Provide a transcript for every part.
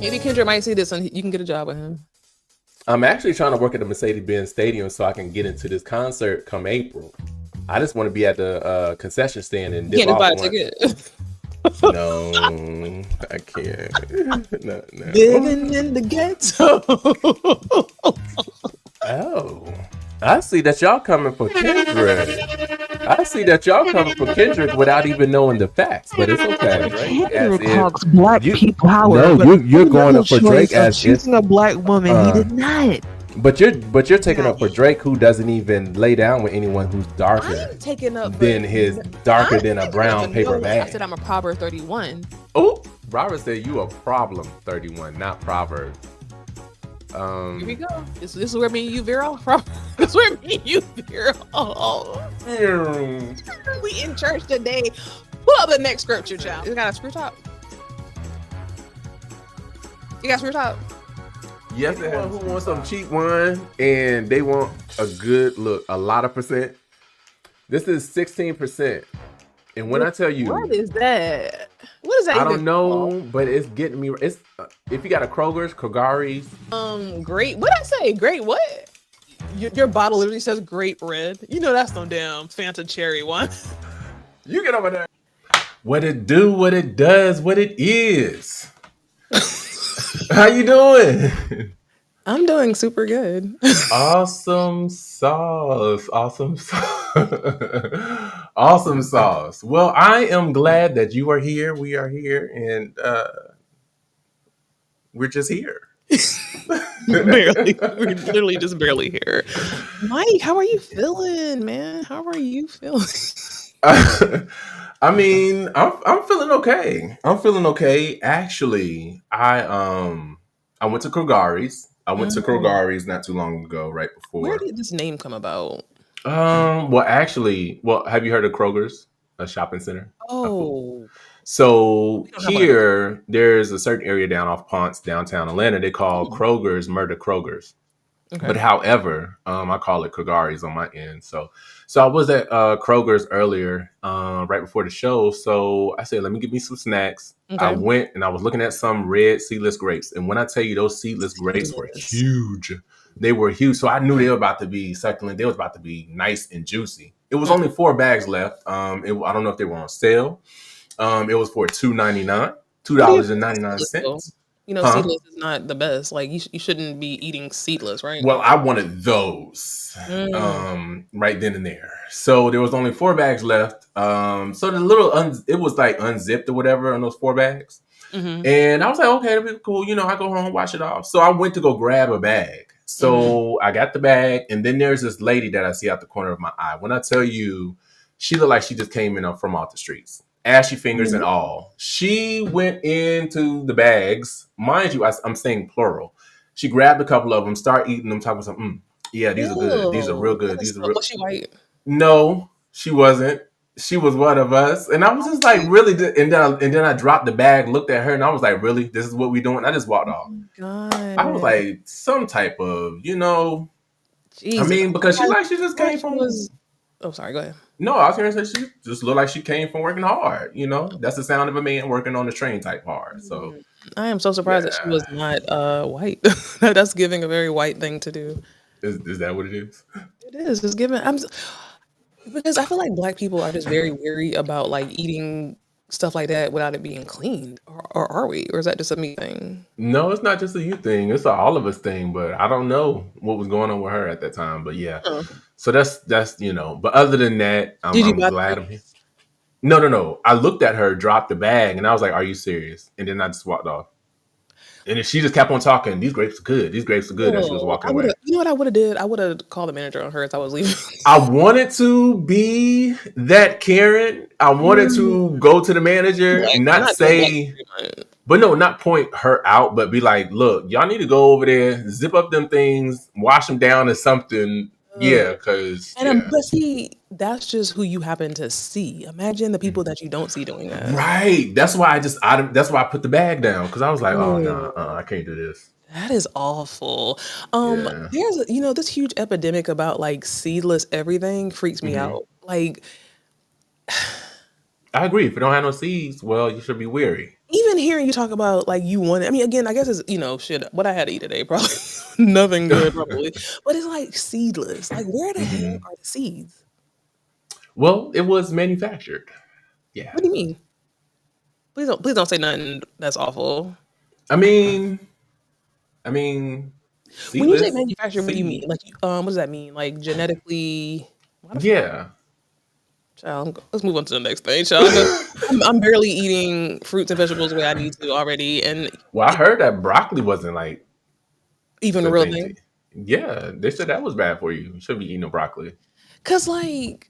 Maybe Kendrick might see this and you can get a job with him. I'm actually trying to work at the Mercedes-Benz Stadium so I can get into this concert come April. I just want to be at the concession stand and You dip can't just buy a off one. ticket. No, I can't. No. Living in the ghetto. Oh, I see that y'all coming for Kendrick. I see that y'all coming for Kendrick without even knowing the facts, but it's okay, right? Kendrick talks black people power. No, you're going up for Drake as choosing a black woman. He did not. But you're taking up for Drake, who doesn't even lay down with anyone who's darker I'm taking up than a brown paper bag. I said I'm a Proverb 31. Oh, Robert said you a problem 31, not Proverb. Here we go. This is where me and you veer off from. This is where me and you veer off. We in church today. Pull up the next scripture, child. You got a screw top? You got a screw top? Yes, anyone who wants some cheap wine and they want a good look, a lot of percent. This is 16%. And when I tell you, what is that? What is that? I don't know, but it's getting me. It's if you got a Kroger's, Great. What did I say? Great what? Your bottle literally says grape red. You know that's no damn Fanta cherry one. You get over there. What it do, what it does, what it is. How you doing? I'm doing super good. Awesome sauce. Awesome sauce. Well, I am glad that you are here. We are here, and we're just here. Barely. We're literally just barely here. Mike, how are you feeling, man? How are you feeling? I mean, I'm feeling okay. I'm feeling okay. Actually, I went to Krogari's. I went to Krogari's not too long ago, right before. Where did this name come about? Well, have you heard of Kroger's, a shopping center? Oh. So here, there's a certain area down off Ponce, downtown Atlanta, they call Kroger's Murder Kroger's. Okay. But however, I call it Krogari's on my end. So I was at Kroger's earlier, right before the show. So I said, let me get me some snacks. Okay. I went and I was looking at some red seedless grapes. And when I tell you those seedless grapes were huge, they were huge. So I knew they were about to be succulent. They was about to be nice and juicy. It was only 4 bags left. I don't know if they were on sale. It was for $2.99, $2.99. You know, seedless is not the best. Like you shouldn't be eating seedless, right? Well, I wanted those right then and there. So there was only 4 bags left. So the little it was like unzipped or whatever on those 4 bags. Mm-hmm. And I was like, okay, that'll be cool. You know, I go home, wash it off. So I went to go grab a bag. So I got the bag, and then there's this lady that I see out the corner of my eye. When I tell you, she looked like she just came in from off the streets. Ashy fingers and all. She went into the bags. Mind you, I'm saying plural. She grabbed a couple of them, started eating them, talking something. Yeah, these are good. These are real good. These are real. Was she white? No, she wasn't. She was one of us. And I was just like, really? And then I dropped the bag, looked at her, and I was like, really? This is what we doing? I just walked off. God. I was like, some type of, Jesus. I mean, because she just came from... Oh, sorry, go ahead. No, I was going to say she just looked like she came from working hard. That's the sound of a man working on the train type hard. So I am so surprised that she was not white. That's giving a very white thing to do. Is that what it is? It is. It's giving. Because I feel like Black people are just very weary about like eating stuff like that without it being cleaned, or are we? Or is that just a me thing? No, it's not just a you thing. It's an all of us thing. But I don't know what was going on with her at that time. But yeah. So that's But other than that, I'm glad I'm here. No. I looked at her, dropped the bag, and I was like, "Are you serious?" And then I just walked off. And then she just kept on talking. These grapes are good. These grapes are good. And she was walking away. You know what I would have did? I would have called the manager on her as I was leaving. I wanted to be that Karen. I wanted to go to the manager and not say, but no, not point her out, but be like, look, y'all need to go over there, zip up them things, wash them down or something. Yeah, because but see, that's just who you happen to see. Imagine the people that you don't see doing that. Right. That's why that's why I put the bag down, because I was like, oh no, I can't do this. That is awful. There's this huge epidemic about like seedless everything freaks me out. Like, I agree. If you don't have no seeds, well, you should be wary. even hearing you talk about like you want it, I mean, again, I guess it's shit. What I had to eat today, probably nothing good, probably. But it's like seedless. Like, where the hell are the seeds? Well, it was manufactured. Yeah. What do you mean? Please don't say nothing that's awful. I mean, when you say manufactured, what do you mean? Like, what does that mean? Like genetically? Yeah. Child, let's move on to the next thing, child. I'm barely eating fruits and vegetables the way I need to already, and well, I heard that broccoli wasn't like even a real thing. Yeah, they said that was bad for you. You shouldn't be eating no broccoli. Cause like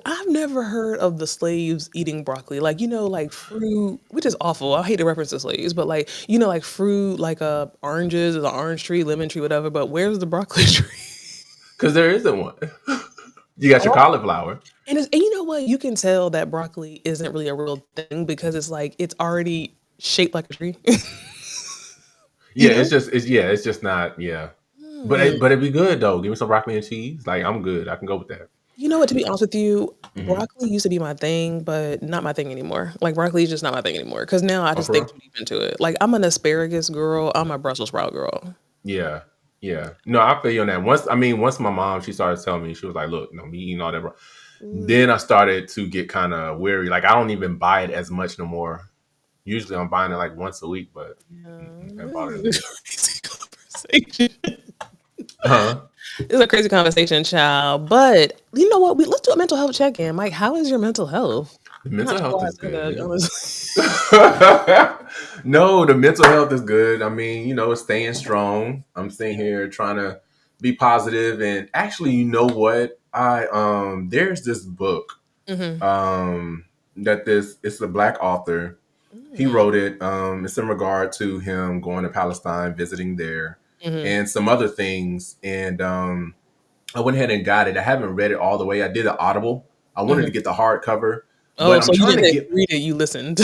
I've never heard of the slaves eating broccoli. Like like fruit, which is awful. I hate to reference the slaves, but like like fruit, like oranges, is an orange tree, lemon tree, whatever. But where's the broccoli tree? Because there isn't one. You got your cauliflower. And you know what? You can tell that broccoli isn't really a real thing because it's like it's already shaped like a tree. Yeah, it's just not. Yeah, but it'd be good though. Give me some broccoli and cheese. Like I'm good. I can go with that. You know what? To be honest with you, broccoli used to be my thing, but not my thing anymore. Like broccoli is just not my thing anymore because now I just think too deep into it. Like I'm an asparagus girl. I'm a Brussels sprout girl. Yeah. Yeah. No, I feel you on that. Once my mom, she started telling me, she was like, look, no, me eating all that. Then I started to get kind of weary. Like I don't even buy it as much no more. Usually I'm buying it like once a week, but crazy conversation. It's a crazy conversation, child. But you know what? Let's do a mental health check-in. Mike, how is your mental health? The mental health is good. No, the mental health is good. I mean, it's staying strong. I'm sitting here trying to be positive. And actually, you know what? There's this book it's a Black author. He wrote it. It's in regard to him going to Palestine, visiting there, and some other things. And I went ahead and got it. I haven't read it all the way. I did an Audible. I wanted to get the hardcover. But so you didn't read it, you listened.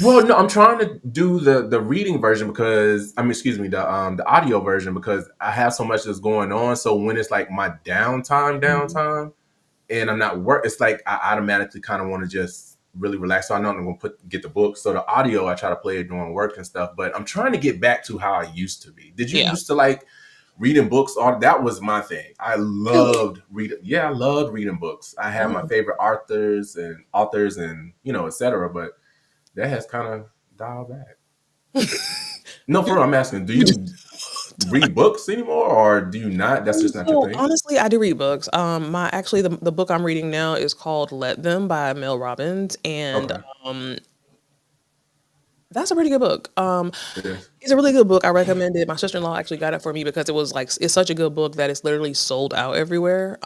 Well, no, I'm trying to do the reading version because the audio version because I have so much that's going on. So when it's like my downtime, and I'm not it's like I automatically kind of want to just really relax. So I know I'm going to get the book. So the audio, I try to play it during work and stuff. But I'm trying to get back to how I used to be. Did you used to like reading books? That was my thing. I loved reading. Yeah, I loved reading books. I have my favorite authors and etc. But that has kind of dialed back. No, for real, I'm asking, do you read books anymore or do you not? That's just not your thing? Honestly, I do read books. The book I'm reading now is called Let Them by Mel Robbins. And that's a pretty good book. It's a really good book. I recommend it. My sister-in-law actually got it for me because it was like it's such a good book that it's literally sold out everywhere.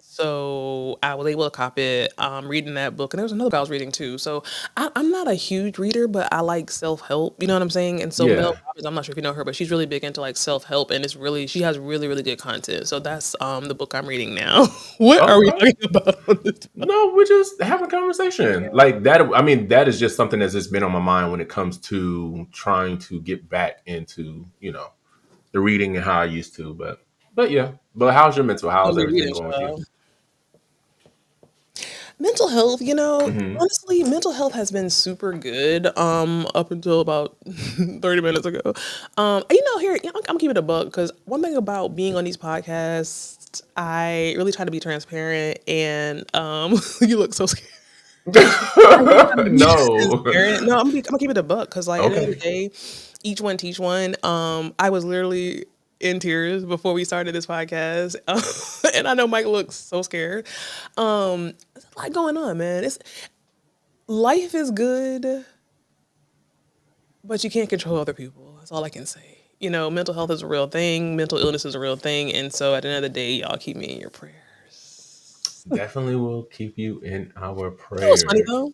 So I was able to cop it. Reading that book, and there was another book I was reading too. So I'm not a huge reader, but I like self-help. You know what I'm saying? And so Mel Robbins, I'm not sure if you know her, but she's really big into like self-help, and she has really really good content. So that's the book I'm reading now. What are we talking about? No, we're just having a conversation like that. I mean, that is just something that's just been on my mind when it comes to trying to get back into the reading and how I used to. But yeah. But how's your mental? How's everything going with you? Mental health, honestly, mental health has been super good up until about 30 minutes ago. Here, I'm keeping it a buck because one thing about being on these podcasts, I really try to be transparent and you look so scared. No, I'm gonna keep it a buck because like at the end of the day, each one teach one. I was literally in tears before we started this podcast, and I know Mike looks so scared. There's a lot going on, man. Life is good, but you can't control other people. That's all I can say. Mental health is a real thing. Mental illness is a real thing, and so at the end of the day, y'all keep me in your prayers. Definitely will keep you in our prayers. You know what's funny though?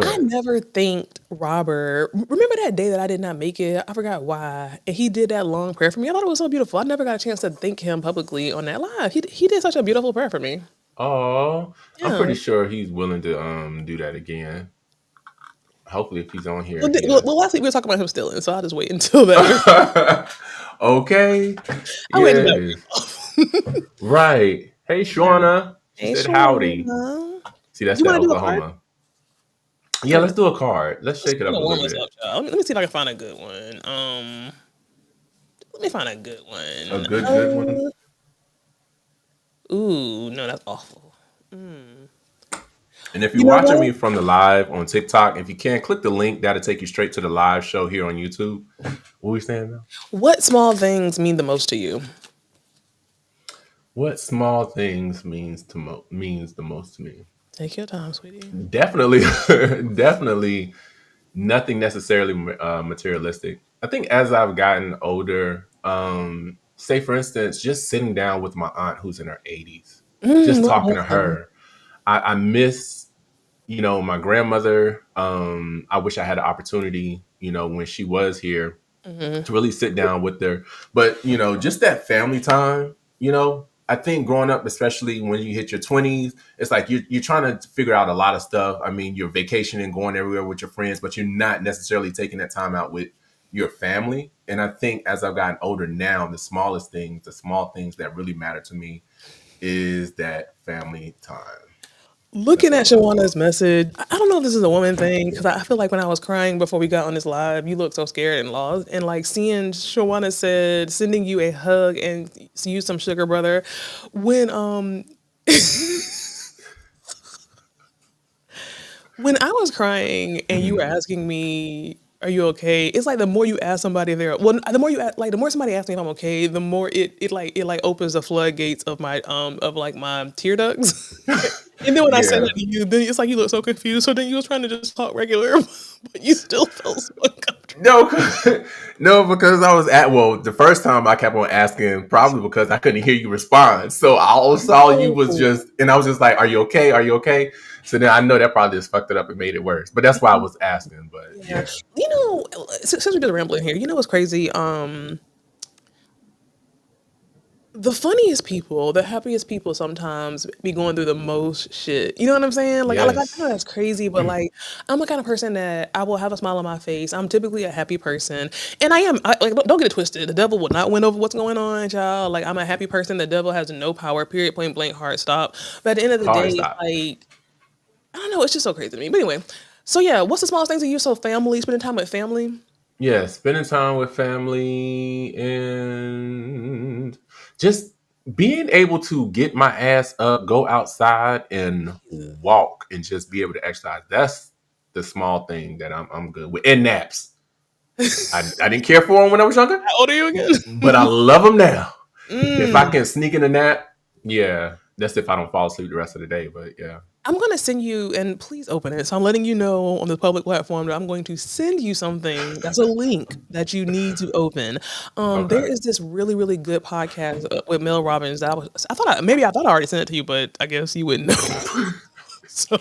I never thanked Robert. Remember that day that I did not make it? I forgot why. And he did that long prayer for me. I thought it was so beautiful. I never got a chance to thank him publicly on that live. He did such a beautiful prayer for me. Oh, yeah. I'm pretty sure he's willing to do that again. Hopefully, if he's on here. Well, last week we were talking about him stealing, so I'll just wait until that. Okay. Right. Hey, Shauna. She said howdy. See, that's the Oklahoma. Yeah, let's do a card. Let's shake it up a Warm little us up, bit. y'all. Let me see if I can find a good one. Let me find a good A one. good one. Ooh, no, that's awful. And if you're You know watching what? me from the live on TikTok, if you can, click the link. That'll take you straight to the live show here on YouTube. What we saying now? What small things mean the most to you? What small things means the most to me? Take your time, sweetie. Definitely, definitely nothing necessarily materialistic. I think as I've gotten older, say for instance, just sitting down with my aunt who's in her 80s, just What talking about to them? her. I miss, my grandmother. I wish I had an opportunity, when she was here to really sit down with her. But, just that family time, I think growing up, especially when you hit your 20s, it's like you're trying to figure out a lot of stuff. I mean, you're vacationing, going everywhere with your friends, but you're not necessarily taking that time out with your family. And I think as I've gotten older now, the small things that really matter to me is that family time. Looking That's at what I Shawana's message, I don't know if this is a woman thing because I feel like when I was crying before we got on this live, you looked so scared and lost. And like seeing Shawana said, sending you a hug and you some sugar brother. When when I was crying and you were asking me, "Are you okay?" It's like the more you ask somebody, the more you ask, like the more somebody asks me if I'm okay, the more it opens the floodgates of my of like my tear ducts. And then when I said Yeah. that to you, then it's like you look so confused. So then you was trying to just talk regular, but you still felt so uncomfortable. No, no, because I was the first time I kept on asking, probably because I couldn't hear you respond. So all I saw you was Oh. and I was just like, "Are you okay? Are you okay?" So then I know that probably just fucked it up and made it worse. But that's why I was asking. But Yeah. yeah, Since we're just rambling here, you know what's crazy? The funniest people, the happiest people sometimes be going through the most shit. You know what I'm saying? Like I know yes, that's crazy, but like I'm the kind of person that I will have a smile on my face. I'm typically a happy person, and like don't get it twisted. The devil will not win over what's going on, child. Like I'm a happy person. The devil has no power. Period. Point blank. Hard stop. But at the end of the day, hard it's stop. like I don't know. It's just so crazy to me. But anyway, so yeah, what's the smallest things that you? So family, spending time with family. Yeah, spending time with family and just being able to get my ass up, go outside and walk and just be able to exercise. That's the small thing that I'm good with. And naps. I didn't care for them when I was younger, How old are you again? but I love them now. If I Mm. can sneak in a nap, yeah, that's if I don't fall asleep the rest of the day. But yeah, I'm gonna send you, and please open it. So I'm letting you know on the public platform that I'm going to send you something. That's a link that you need to open. There okay, is this really, really good podcast with Mel Robbins. I thought I already sent it to you, but I guess you wouldn't know. So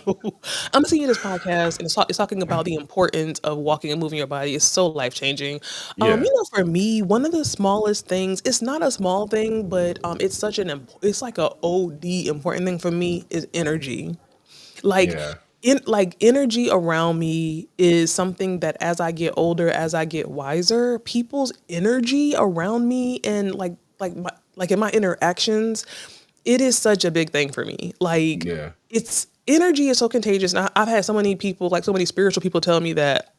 I'm seeing this podcast, and it's talking about the importance of walking and moving your body. It's so life changing. yeah, For me, one of the smallest things. It's not a small thing, but it's such it's like a OD important thing for me is energy. Like yeah, energy around me is something that as I get older, as I get wiser, people's energy around me and like in my interactions, it is such a big thing for me. Like yeah. it's energy is so contagious. And I've had so many people, like so many spiritual people tell me that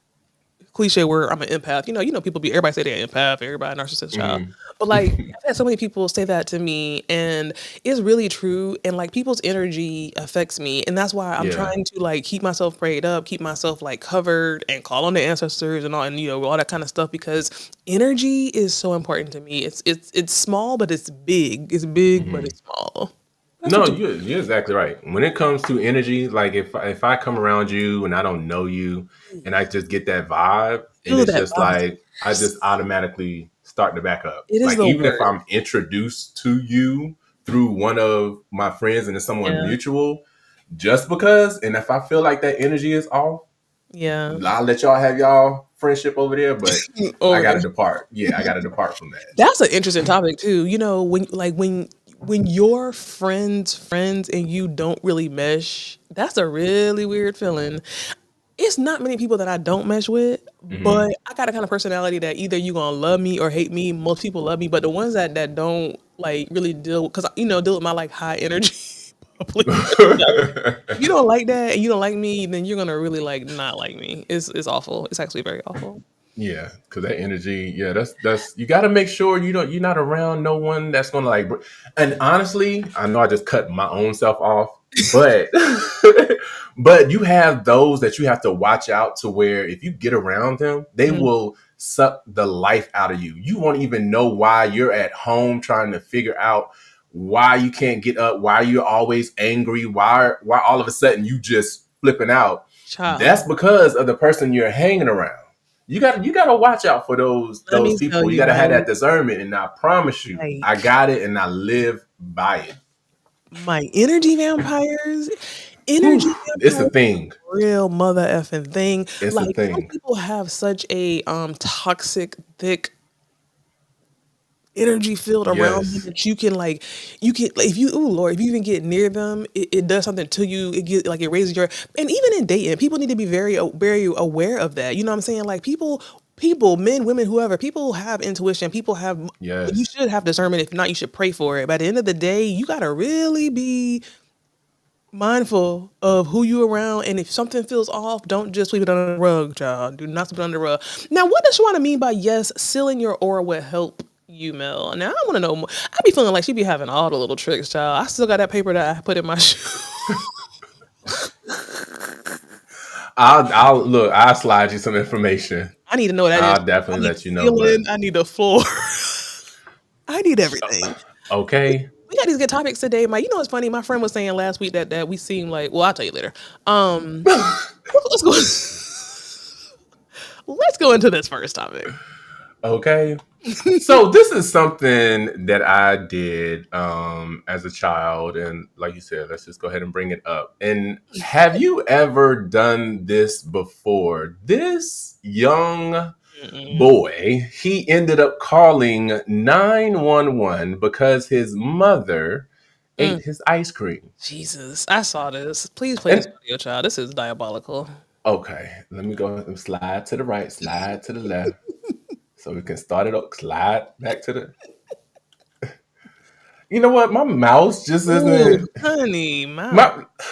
cliche word, I'm an empath. People everybody say they're an empath, everybody a narcissist child. Hmm. But like I've had so many people say that to me and it's really true. And like people's energy affects me. And that's why I'm Yeah, trying to like keep myself prayed up, keep myself like covered and call on the ancestors and all and all that kind of stuff because energy is so important to me. It's small, but it's big. It's big, but hmm. it's small. That's No, what you you're exactly right. When it comes to energy, like if I come around you and I don't know you, and I just get that vibe, and feel it's that just vibe. like I just automatically start to back up. It is Like the even if word. I'm introduced to you through one of my friends and it's someone Yeah. mutual, just because, and if I feel like that energy is off, Yeah. I'll let y'all have y'all friendship over there. But I Over there. gotta depart. Yeah, I gotta depart from that. That's an interesting topic too. When your friends and you don't really mesh, that's a really weird feeling. It's not many people that I don't mesh with, Hmm. but I got a kind of personality that either you gonna love me or hate me. Most people love me, but the ones that don't like really deal with my like high energy Please. If you don't like that and you don't like me, then you're gonna really like not like me. It's awful. It's actually very awful. Yeah, because that energy, yeah, that's you got to make sure you're not around no one that's gonna like. And honestly, I know I just cut my own self off, but but you have those that you have to watch out to where if you get around them, they will suck the life out of you. You won't even know why you're at home trying to figure out why you can't get up, why you're always angry, why all of a sudden you just flipping out. Child. That's because of the person you're hanging around. You gotta watch out for those people. You gotta have that discernment, and I promise you, I got it, and I live by it. My energy vampires, energy it's a thing, real mother effing thing. It's like a thing. Some people have such a toxic, thick energy field around them that you can if you if you even get near them, it does something to you. It raises your, and even in dating, people need to be very aware of that. You know what I'm saying? Like people, men, women, whoever, people have intuition. People have, you should have discernment. If not, you should pray for it. But at the end of the day, you gotta really be mindful of who you around, and if something feels off, don't just sweep it under the rug, child. Do not sweep it under the rug. Now, what does she want to mean by sealing your aura will help you, Mel? Now, I want to know more. I be feeling like she be having all the little tricks, child. I still got that paper that I put in my shoe. I'll slide you some information. I need to know what that I'll definitely let you know. I need the floor. I need everything. Okay. We got these good topics today, Mike. You know what's funny? My friend was saying last week that we seem like, well, I'll tell you later. Let's go into this first topic. Okay. So this is something that I did as a child, and like you said, let's just go ahead and bring it up. And have you ever done this before? This young boy, he ended up calling 911 because his mother ate his ice cream. Jesus, I saw this. Please play this video, child. This is diabolical. Okay, let me go and slide to the right, slide to the left. So we can start it up, slide back to the... You know what? My mouse just isn't... Ooh, honey,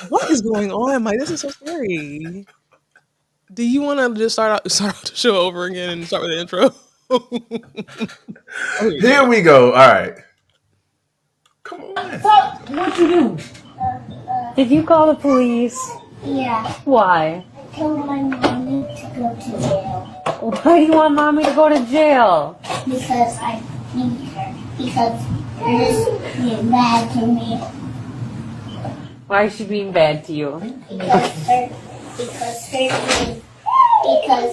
what is going on, Mike? This is so scary. Do you want to just start out the show over again and start with the intro? Here we go. All right. Come on. What'd you do? Did you call the police? Yeah. Why? I told my mommy to go to jail. Why do you want mommy to go to jail? Because I need her. Because she's being bad to me. Why is she being bad to you? Because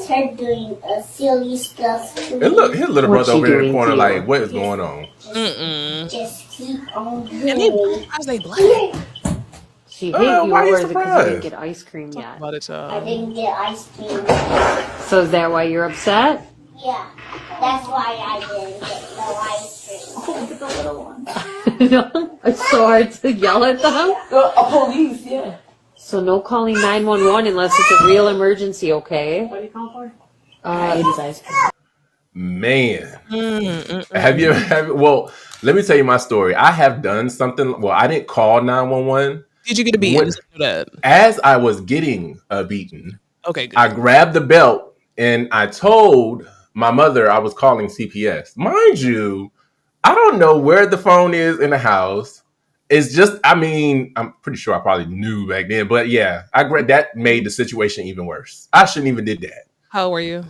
her doing silly stuff to me. And look, his little brother over in the corner, like, what is going on? Just keep on doing it. How's they black? She hit you, or is it because you didn't get ice cream yet? I didn't get ice cream. So is that why you're upset? Yeah, that's why I didn't get no ice cream. Oh, get the little one. It's so hard to yell at them. Police, yeah. So no calling 911 unless it's a real emergency, okay? What do you call for? It is ice cream. Man, have you ever? Well, let me tell you my story. I have done something. Well, I didn't call 911. Did you get a beating? As I was getting beaten, okay, good. I grabbed the belt and I told my mother I was calling CPS. Mind you, I don't know where the phone is in the house. It's just, I mean, I'm pretty sure I probably knew back then, but yeah, that made the situation even worse. I shouldn't even did that. How old were you?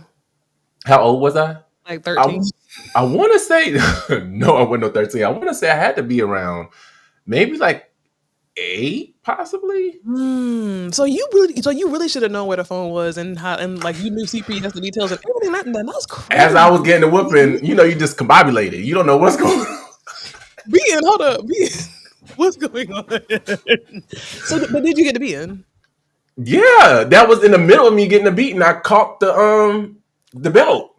How old was I? Like 13. I want to say no, I wasn't no 13. I want to say I had to be around maybe like 8, possibly. So you really should have known where the phone was and how, and like you knew CPS, the details and everything. That was crazy. As I was getting the whooping, you just combobulated. You don't know what's going on. Hold up. What's going on? So, but did you get the beating? Yeah, that was in the middle of me getting the beating. I caught the belt.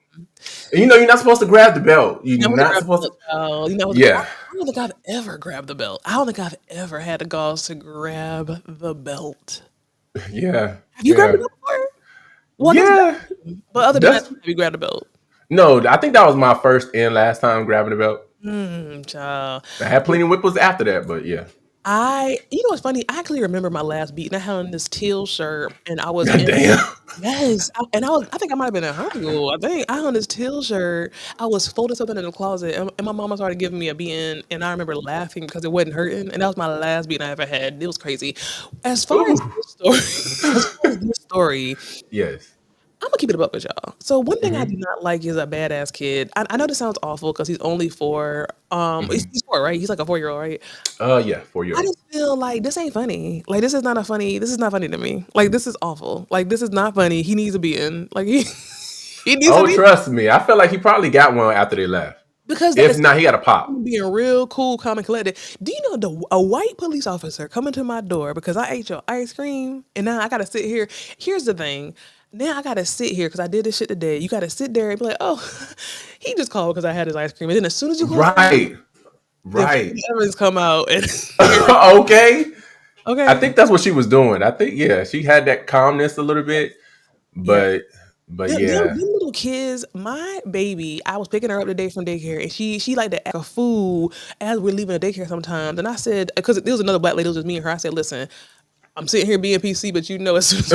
And you're not supposed to grab the belt. You're not supposed to. Yeah. I don't think I've ever grabbed the belt. I don't think I've ever had the balls to grab the belt. Yeah. Have you grabbed the belt before? Well, yeah. But other than that, have you grabbed the belt? No, I think that was my first and last time grabbing the belt. Child. I had plenty of whippers after that, but yeah. You know what's funny? I actually remember my last beat, and I had on this teal shirt, and I was in. Damn. Yes, I think I might have been in high school. I think I had on this teal shirt. I was folding something in the closet, and my mama started giving me a beating, and I remember laughing because it wasn't hurting, and that was my last beating I ever had. It was crazy. As far as Ooh. this story, as far as this story, Yes. I'm gonna keep it up with y'all. So one thing I Mm-hmm. do not like is a badass kid. I know this sounds awful because he's only 4. Mm-hmm. He's 4, right? He's like a 4-year-old, right? Yeah, 4 year I old. just feel like this ain't funny. Like this is not funny to me. Like this is awful. Like this is not funny. He needs to be in. Like he needs to Oh, be trust me. I feel like he probably got one after they left. because that If is not, he got a pop. being real cool, calm, and collected. Do you know a white police officer coming to my door because I ate your ice cream and now I gotta sit here. Here's the thing. Now I gotta sit here because I did this shit today. You gotta sit there and be like, oh, he just called because I had his ice cream. And then as soon as you close, Right. then Right. Evans come out and Okay. I okay. think that's what she was doing. I think, yeah, she had that calmness a little bit, Yeah. but Them yeah. little kids, my baby, I was picking her up today from daycare, and she like to act a fool as we're leaving the daycare sometimes. And I said, because there was another black lady, it was just me and her. I said, listen, I'm sitting here being PC, but you know, as soon as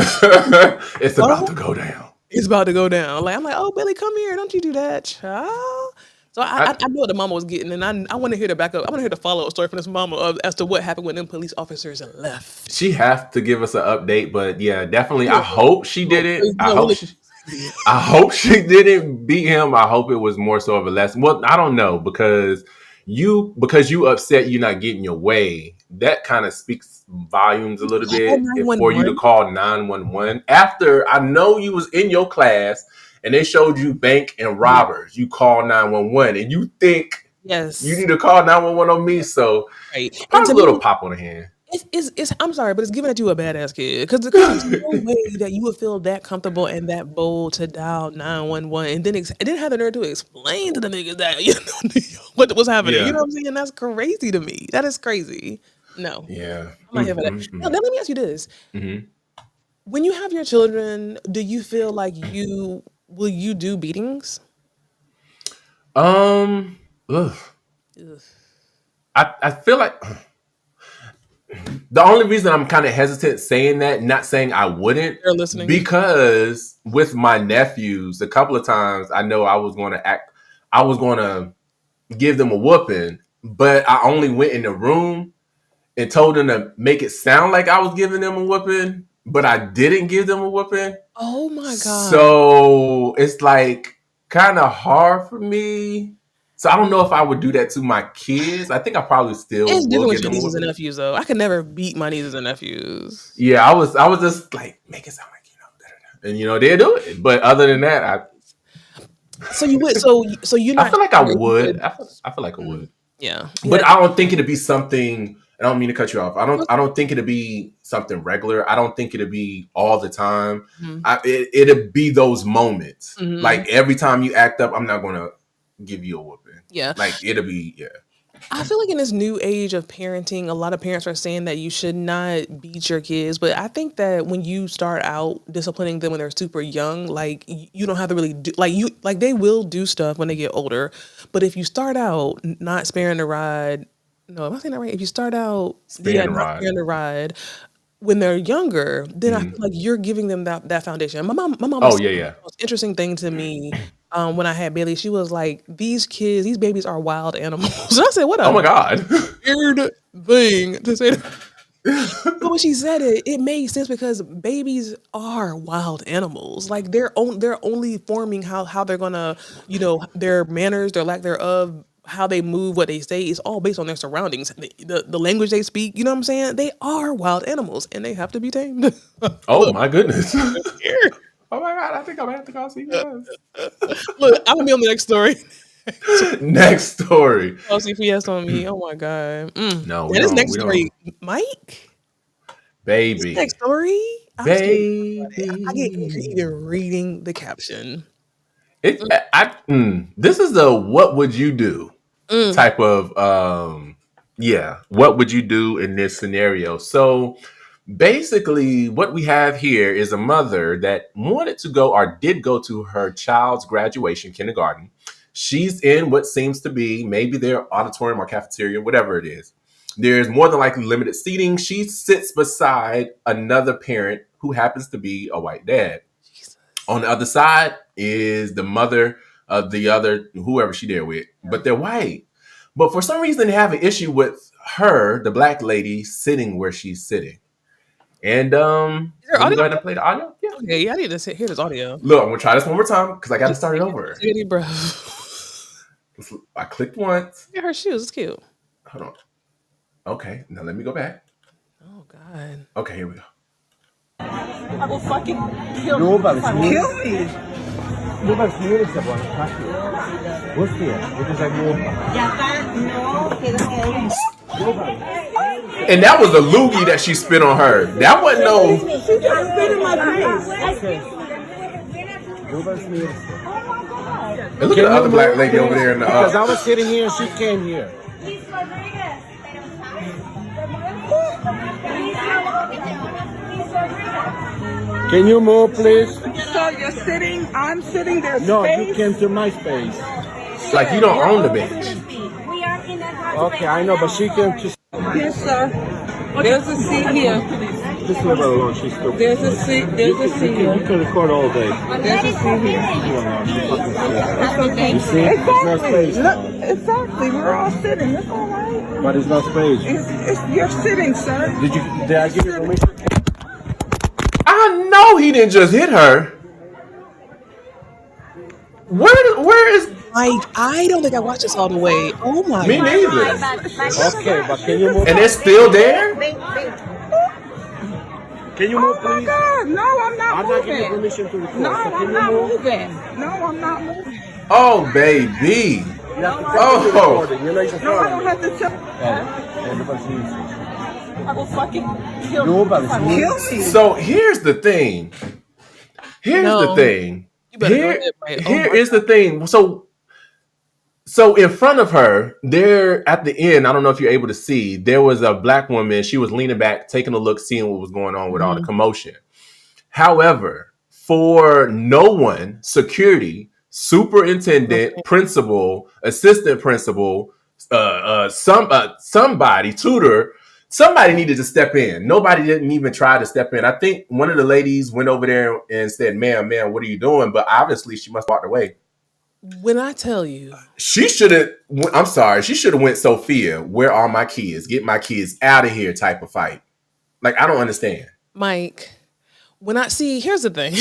It's about to go down. it's about to go down. Like I'm like, oh Billy, come here, don't you do that, child. So I knew what the mama was getting, and I want to hear the backup. I want to hear the follow up story from this mama as to what happened when them police officers left. She have to give us an update, but yeah, definitely. I Yeah, hope she did it. no, really. I hope she didn't beat him. I hope it was more so of a lesson. Well, I don't know because you upset you're not getting your way. That kind of speaks volumes a little Call bit. If for you to 911. call 911 after I know you was in your class and they showed you bank and Yeah. robbers, you call 911 and you think Yes. you need to call 911 on me. So Right. And probably to a little me, pop on the hand. it's I'm sorry, but it's giving it to a badass kid because there's no way that you would feel that comfortable and that bold to dial 911 and then have the nerve to explain to the niggas that you know what was happening. You know Yeah. what I'm saying? That's crazy to me. That is crazy. No, Yeah. I'm not here for that. Now let me ask you this: Mm-hmm. when you have your children, do you feel like will you do beatings? Ugh. Ugh. I feel like the only reason I'm kind of hesitant saying that, not saying I wouldn't, They're listening. because with my nephews, a couple of times I know I was going to give them a whooping, but I only went in the room and told them to make it sound like I was giving them a whooping, but I didn't give them a whooping. Oh my god! So it's like kind of hard for me. So I don't know if I would do that to my kids. I think I probably still It's will different with give your them a nieces and whooping. nephews, though. I could never beat my nieces and nephews. Yeah, I was just like, make it sound like and they do it. But other than that, So you would, so you're I not feel like I sure you would. would. I feel like I would. Yeah, But yeah. I don't think it'd be something. I don't mean to cut you off. I don't think it'd be something regular. I don't think it'd be all the time. Mhm. It'd be those moments. Mhm. Like every time you act up, I'm not gonna give you a whooping. Yeah. Like it'll be I feel like in this new age of parenting, a lot of parents are saying that you should not beat your kids. But I think that when you start out disciplining them when they're super young, like you don't have to really do like they will do stuff when they get older. But if you start out not sparing the ride, no, am I saying that right? If you start out sparing the not ride. sparing the ride when they're younger, then I Mhm. feel like you're giving them that foundation. My mom Oh was yeah. the most interesting thing to me when I had Bailey. She was like, these babies are wild animals. And I said, what Oh a my god. weird thing to say. But when she said it, it made sense because babies are wild animals. Like they're only forming how they're gonna, their manners, their lack thereof, how they move, what they say is all based on their surroundings. The language they speak, you know what I'm saying? They are wild animals and they have to be tamed. Oh Look, my goodness. here. Oh my god. I think I'm gonna have to go CPS. Look, I'm gonna be on the next story. Next story. Oh, CPS on me. Oh my god. No, That is next we story, don't. Mike. This Baby. next story. I'm still. I get angry Baby. even reading the caption. This is the what would you do Mm. type of what would you do in this scenario? So basically what we have here is a mother that wanted to go or did go to her child's graduation kindergarten. She's in what seems to be maybe their auditorium or cafeteria, whatever it is. There's more than likely limited seating. She sits beside another parent who happens to be a white dad. Jesus. On the other side is the mother of the other, whoever she there with, but they're white. But for some reason, they have an issue with her, the black lady, sitting where she's sitting. And Is there audio? Go ahead and play the audio. Yeah. Okay, yeah, I need to hear this audio. Look, I'm gonna try this one more time because I got to start it over. Take a deep breath. I clicked once. Yeah, her shoes. It's cute. Hold on. Okay, now let me go back. Oh God. Okay, here we go. I will fucking kill you. Kill me. And that was a loogie that she spit on her. That wasn't no. She just spit in my face. And look at the other black lady over there in the. Because I was sitting here and she came here. Can you move, please? So you're sitting, I'm sitting there. No, space? you came to my space. Like you don't own the bench. Okay, I know, but she came to. Yes, sir. There's a seat here. Just leave her alone. She's stupid. There's a seat. There's a seat here. You can record all day. There's a seat here. You see? There's no space. Look, exactly. We're all sitting. It's all right. But there's no space. You're sitting, sir. Did I give you permission? I know he didn't just hit her. Where is Like, I don't think I watched this all the way. Oh my me God. neither? Okay, but can you move? And it's still there? Can you move, Oh my please? God. No, I'm not I'm not giving you moving. permission to record. No, So can I'm you not move? moving. No, I'm not moving. Oh baby. You have to Oh. You're not even No, I don't have to tell. I will fucking kill you. Kill me. So here's the thing. Here's No. the thing. You better go Here, ahead, right? here is the thing. So in front of her, there at the end, I don't know if you're able to see, there was a black woman. She was leaning back, taking a look, seeing what was going on with all the commotion. However, for no one, security, superintendent, principal, assistant principal, somebody, tutor, somebody needed to step in. Nobody didn't even try to step in. I think one of the ladies went over there and said, ma'am, what are you doing? But obviously she must have walked away. When I tell you, She should have, I'm sorry, she should have went Sophia, where are my kids? Get my kids out of here type of fight. Like, I don't understand. Mike, when I see, here's the thing.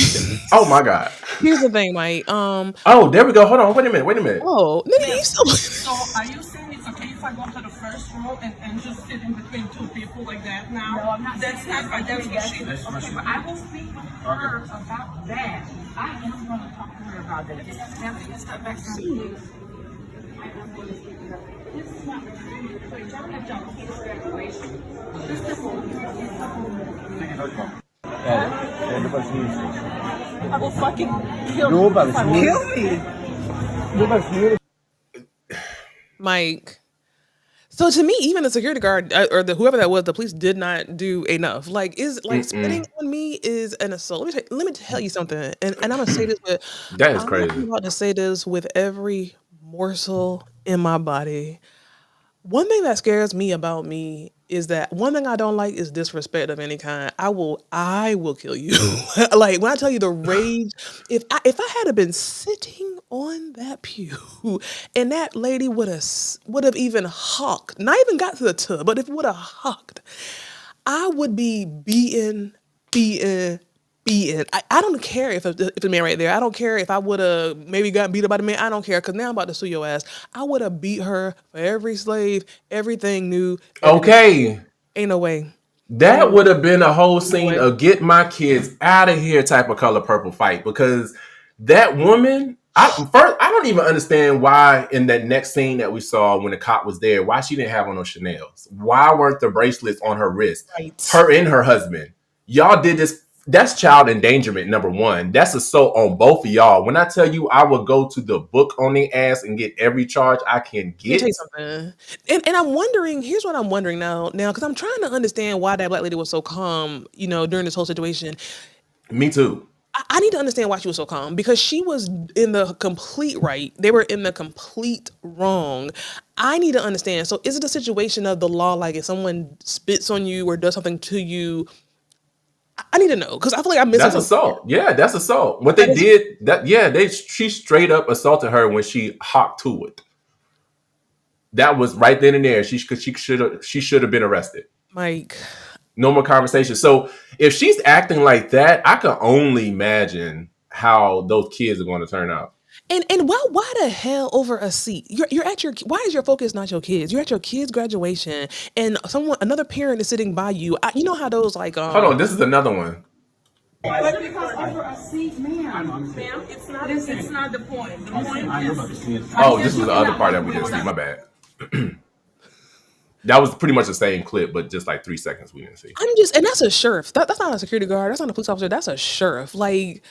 Oh my God. Here's the thing, Mike. Oh, there we go. Hold on. Wait a minute. Oh, nigga, you still. So are you saying it's okay if I go to the first row and just sit in between two people like that now? No, I'm not. That's not. That's what she does. Okay, but I will speak with her about that. I am going to talk to her about that. Now, can you step back from me? This is not the time to play. Y'all have y'all kids' graduation. I will fucking kill you. Kill me. Mike. So to me, even the security guard or whoever that was, the police did not do enough. Like, spitting on me is an assault. Let me tell you something, and I'm gonna say this with That is crazy. I'm about to say this with every morsel in my body. One thing that scares me about me is that one thing I don't like is disrespect of any kind. I will kill you. Like when I tell you the rage, if I had been sitting on that pew and that lady would have even hawked, not even got to the tub, but if would have hawked, I would be beaten. I don't care if the man right there. I don't care if I would have maybe got beat up by the man. I don't care because now I'm about to sue your ass. I would have beat her for every slave, everything new. Okay. Ain't no way. That would have been a whole scene of get my kids out of here type of Color Purple fight because that woman, I don't even understand why in that next scene that we saw when the cop was there, why she didn't have on those Chanels. Why weren't the bracelets on her wrist? Right. Her and her husband. Y'all did this. That's child endangerment, number one. That's assault on both of y'all. When I tell you I will go to the book on their ass and get every charge I can get. Let me tell you something. And I'm wondering, here's what I'm wondering now, because I'm trying to understand why that black lady was so calm, during this whole situation. Me too. I need to understand why she was so calm, because she was in the complete right. They were in the complete wrong. I need to understand. So is it a situation of the law, like if someone spits on you or does something to you? I need to know, because I feel like I'm missing That's something. assault. Yeah, that's assault. What they did, she straight up assaulted her when she hopped to it. That was right then and there. She should have been arrested. Mike. No more conversation. So if she's acting like that, I can only imagine how those kids are going to turn out. And why the hell over a seat? You're at your, why is your focus not your kids? You're at your kids' graduation, and another parent is sitting by you. You know how those like Hold on, this is another one. But because over a seat, ma'am, it's not the point. The point is. Oh, this was the other part that we didn't see. My bad. That was pretty much the same clip, but just like 3 seconds we didn't see. And that's a sheriff. That's not a security guard. That's not a police officer. That's a sheriff. Like,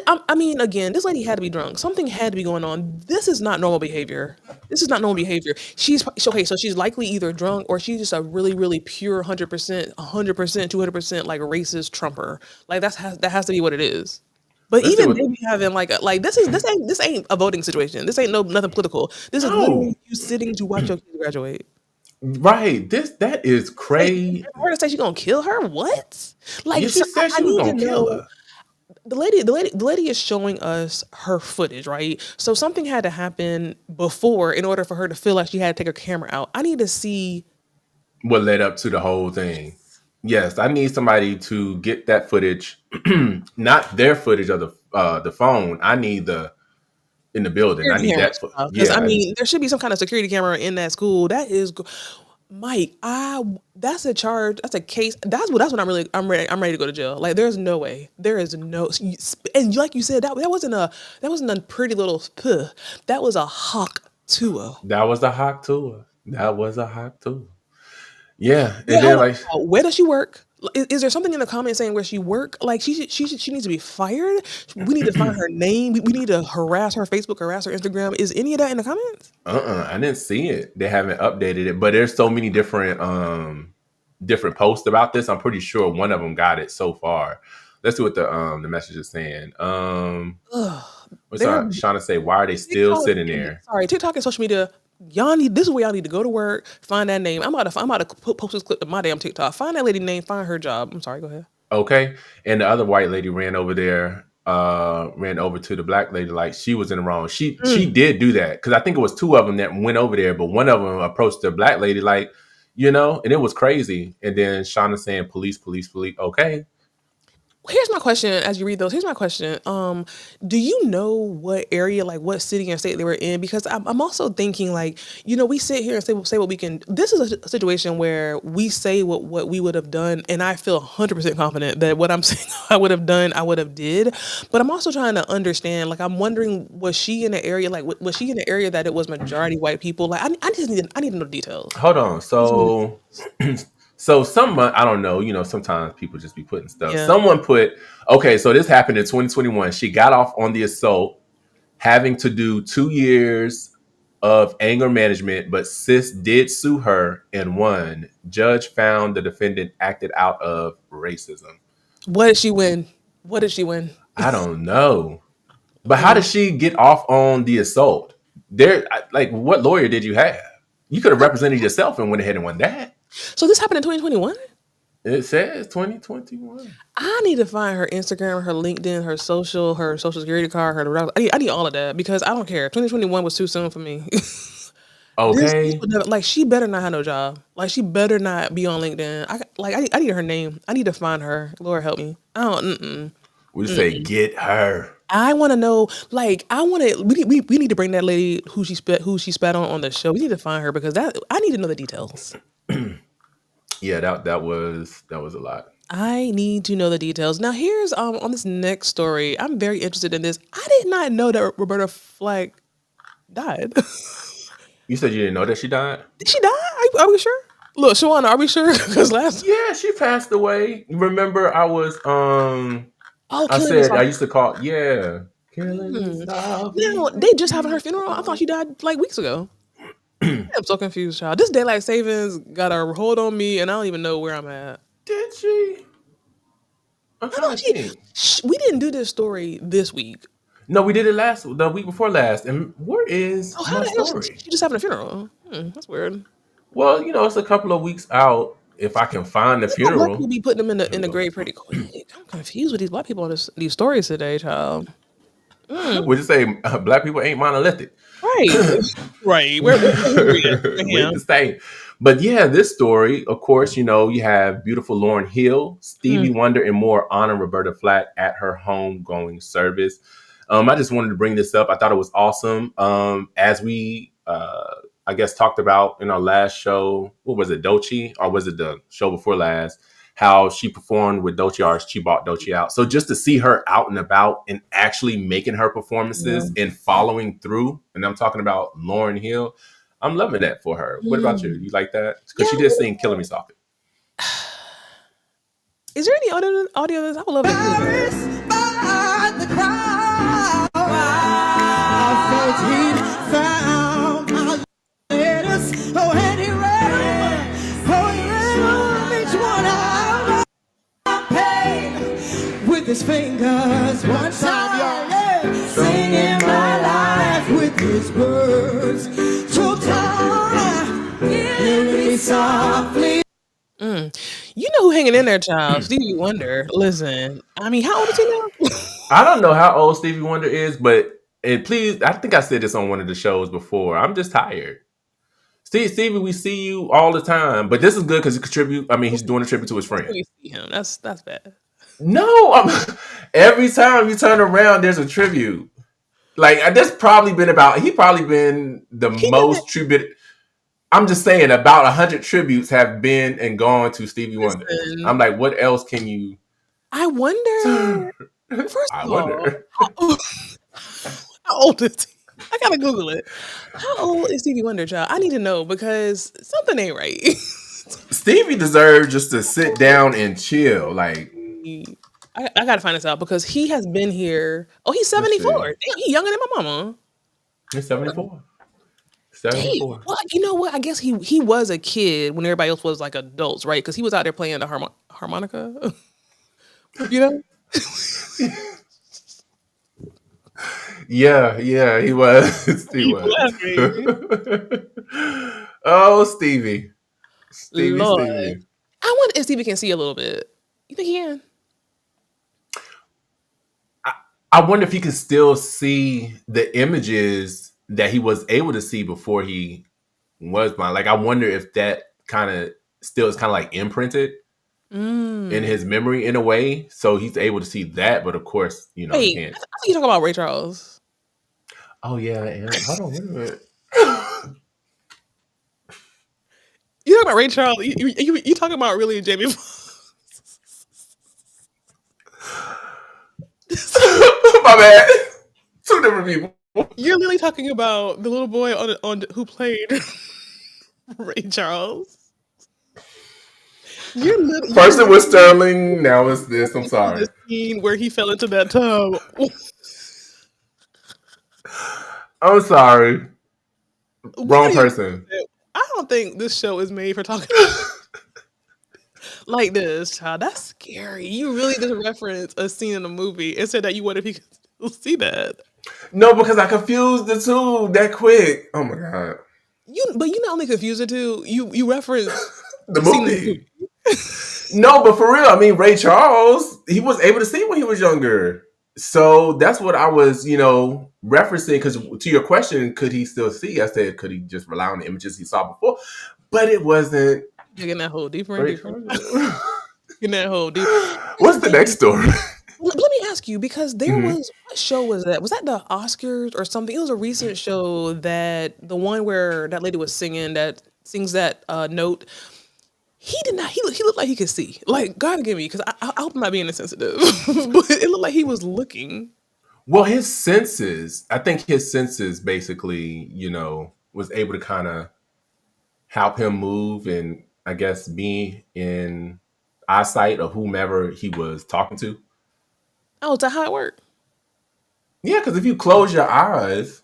I mean, again, this lady had to be drunk. Something had to be going on. This is not normal behavior. This is not normal behavior. She's okay. So she's likely either drunk or she's just a really, really pure 100%, 200%, like racist Trumper. Like that has to be what it is. But Let's even they be having like this ain't a voting situation. This ain't nothing political. This is literally you sitting to watch your kids graduate. Right. That is crazy. Her to say she gonna kill her? What? Like, she said she was gonna kill her. The lady is showing us her footage, right? So something had to happen before in order for her to feel like she had to take her camera out. I need to see what led up to the whole thing. Yes, I need somebody to get that footage, not their footage of the phone. I need in the building. I need that. Because I mean, there should be some kind of security camera in that school. That is, Mike. That's a charge. That's a case. That's what I'm ready to go to jail. Like, there's no way. There is no. And like you said, that wasn't a pretty little. That was a hawk tour. That was a hawk tour. Yeah, and then like, where does she work? Is there something in the comments saying where she work? Like she needs to be fired. We need to find her name. We need to harass her Facebook, harass her Instagram. Is any of that in the comments? I didn't see it. They haven't updated it, but there's so many different posts about this. I'm pretty sure one of them got it so far. Let's see what the message is saying. What's Shauna say? Why are they still sitting there? Sorry, TikTok and social media. This is where y'all need to go to work, find that name. I'm about to post this clip to my damn TikTok. Find that lady name, find her job. I'm sorry, go ahead. Okay. And the other white lady ran over there, ran over to the black lady like she was in the wrong. She did do that, because I think it was two of them that went over there, but one of them approached the black lady like, and it was crazy. And then Shauna saying police. Okay. Here's my question as you read those. Here's my question. Do you know what area, like what city and state they were in? Because I'm also thinking, like, we sit here and say what we can. This is a situation where we say what we would have done, and I feel 100% confident that what I'm saying I would have done, I would have did. But I'm also trying to understand, like, I'm wondering, was she in the area, like, was she in the area that it was majority white people? Like, I need to know details. Hold on. So someone, I don't know, sometimes people just be putting stuff. Yeah. Someone put, okay, so this happened in 2021. She got off on the assault, having to do 2 years of anger management, but sis did sue her and won. Judge found the defendant acted out of racism. What did she win? I don't know. But how did she get off on the assault? Like, what lawyer did you have? You could have represented yourself and went ahead and won that. So this happened in 2021? It says 2021. I need to find her Instagram, her LinkedIn, her social security card, I need all of that, because I don't care. 2021 was too soon for me. Okay. She better not have no job. Like, she better not be on LinkedIn. I need her name. I need to find her. Lord help me. I don't. We say get her. I want to know. Like, we need to bring that lady who she spat on the show. We need to find her, because I need to know the details. Yeah, that was a lot. I need to know the details. Now, here's on this next story. I'm very interested in this. I did not know that Roberta Flack died. You said you didn't know that she died? Did she die? Are we sure? Look, Shawana, are we sure? Because yeah, she passed away. Remember, I was I said I used to call killing. No, they just having her funeral. I thought she died like weeks ago. I'm so confused, child. This daylight savings got a hold on me, and I don't even know where I'm at. Did she? I'm trying to think. We didn't do this story this week. No, we did it the week before last. And where is my story? She just having a funeral. That's weird. Well, it's a couple of weeks out. If I can find the funeral, black people be putting them in the grave pretty quick. I'm confused with these black people on these stories today, child. Would you say black people ain't monolithic? Right, right. We're the same. But yeah, this story, of course, you have beautiful Lauryn Hill, Stevie Wonder, and more honoring Roberta Flack at her homegoing service. I just wanted to bring this up. I thought it was awesome. As we, I guess, talked about in our last show, what was it, Doechii? Or was it the show before last? How she performed with Doechii, or she bought Doechii out. So just to see her out and about and actually making her performances and following through, and I'm talking about Lauryn Hill, I'm loving that for her. What about you? You like that? Because she did sing Killing Me Softly. Is there any audio of this? I would love to hear with his fingers one time, yeah. Singing my life with his words. Two time, really softly. You know who hanging in there, child? Stevie Wonder. Listen, I mean, how old is he now? I don't know how old Stevie Wonder is, but please, I think I said this on one of the shows before. I'm just tired. Stevie, we see you all the time, but this is good because he's doing a tribute to his friend. We see him. That's bad. No, every time you turn around, there's a tribute. Like that's probably been the most tribute. I'm just saying about 100 tributes have been and gone to Stevie Wonder. I'm like, what else can you? I wonder. First of all, how old is he? I gotta Google it. How old is Stevie Wonder, child? I need to know because something ain't right. Stevie deserves just to sit down and chill. Like, I gotta find this out because he has been here. Oh, he's 74. Damn, he's younger than my mama. He's 74. 74. Damn. Well, you know what? I guess he was a kid when everybody else was like adults, right? Because he was out there playing the harmonica. You know? Yeah, he was. He was. Oh, Stevie. Stevie. I wonder if Stevie can see a little bit. You think he can? I wonder if he can still see the images that he was able to see before he was blind. Like, I wonder if that kind of still is kind of like imprinted in his memory in a way. So he's able to see that. But of course, he can't. I think you're talking about Ray Charles. Oh, yeah. Hold on, wait a minute. You talking about Ray Charles? You talking about really Jamie? My bad. Two different people. You're literally talking about the little boy on who played Ray Charles. First it was Sterling, now it's this. I'm sorry. The scene where he fell into that tub. I'm sorry. Wrong person. I don't think this show is made for talking like this, child. That's scary. You really just reference a scene in a movie and said that you wonder if you could still see that. No, because I confused the two that quick. Oh my god. But you not only confused the two, you reference the movie. No, but for real, I mean, Ray Charles, he was able to see when he was younger. So that's what I was, referencing. Because to your question, could he still see? I said, could he just rely on the images he saw before? But it wasn't. You're getting that hole deeper and deeper. Getting that hole deeper. What's the next story? Let me ask you, because there was, what show was that? Was that the Oscars or something? It was a recent show that the one where that lady was singing that sings that note. He did not. He looked like he could see. Like, God forgive me, because I hope I'm not being insensitive, but it looked like he was looking. Well, I think his senses basically, was able to kind of help him move and I guess be in eyesight of whomever he was talking to. Oh, is that how it worked? Yeah, because if you close your eyes,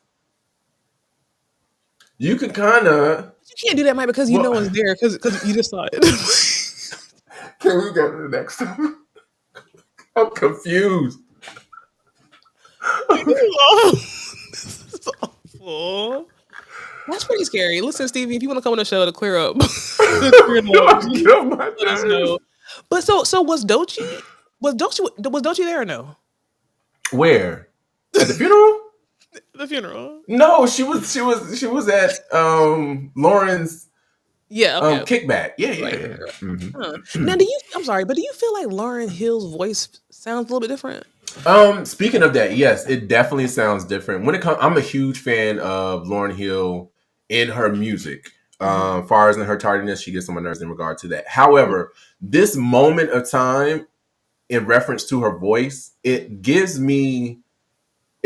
you can kind of. You can't do that, Mike, because you know it's there because you just saw it. Can we go to the next one? I'm confused. This is awful. That's pretty scary. Listen, Stevie, if you want to come on the show to clear up, let us know. But so was Doechii? Was Doechii there or no? Where? At the funeral? The funeral. No, she was at Lauren's kickback. Yeah. Mm-hmm. Now, I'm sorry, but do you feel like Lauryn Hill's voice sounds a little bit different? Speaking of that, yes, it definitely sounds different. When it comes, I'm a huge fan of Lauryn Hill in her music. Far as in her tardiness, she gets on my nerves in regard to that. However, this moment of time, in reference to her voice, it gives me.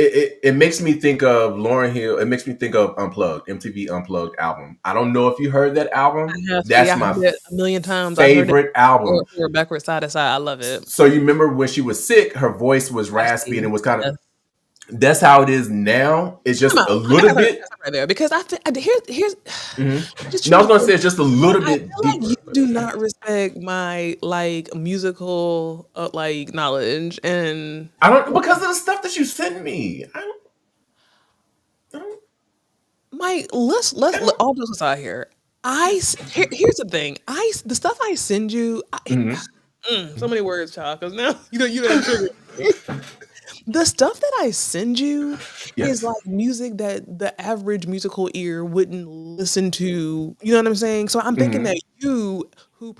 It makes me think of Lauryn Hill. It makes me think of Unplugged, MTV Unplugged album. I don't know if you heard that album. That's my heard it a million times. favorite album. Or backward side to side. I love it. So you remember when she was sick, her voice was raspy and it was kind of. That's how it is now. It's just a little bit right there because I think here's. Mm-hmm. No, I was gonna say it's just a little bit deeper. Like you do not respect my like musical like knowledge, and I don't because of the stuff that you sent me. Mike, let's all those aside here. Here's the thing. The stuff I send you. So many words, child. Because now you don't trigger. The stuff that I send you is like music that the average musical ear wouldn't listen to. You know what I'm saying? So I'm thinking that you, who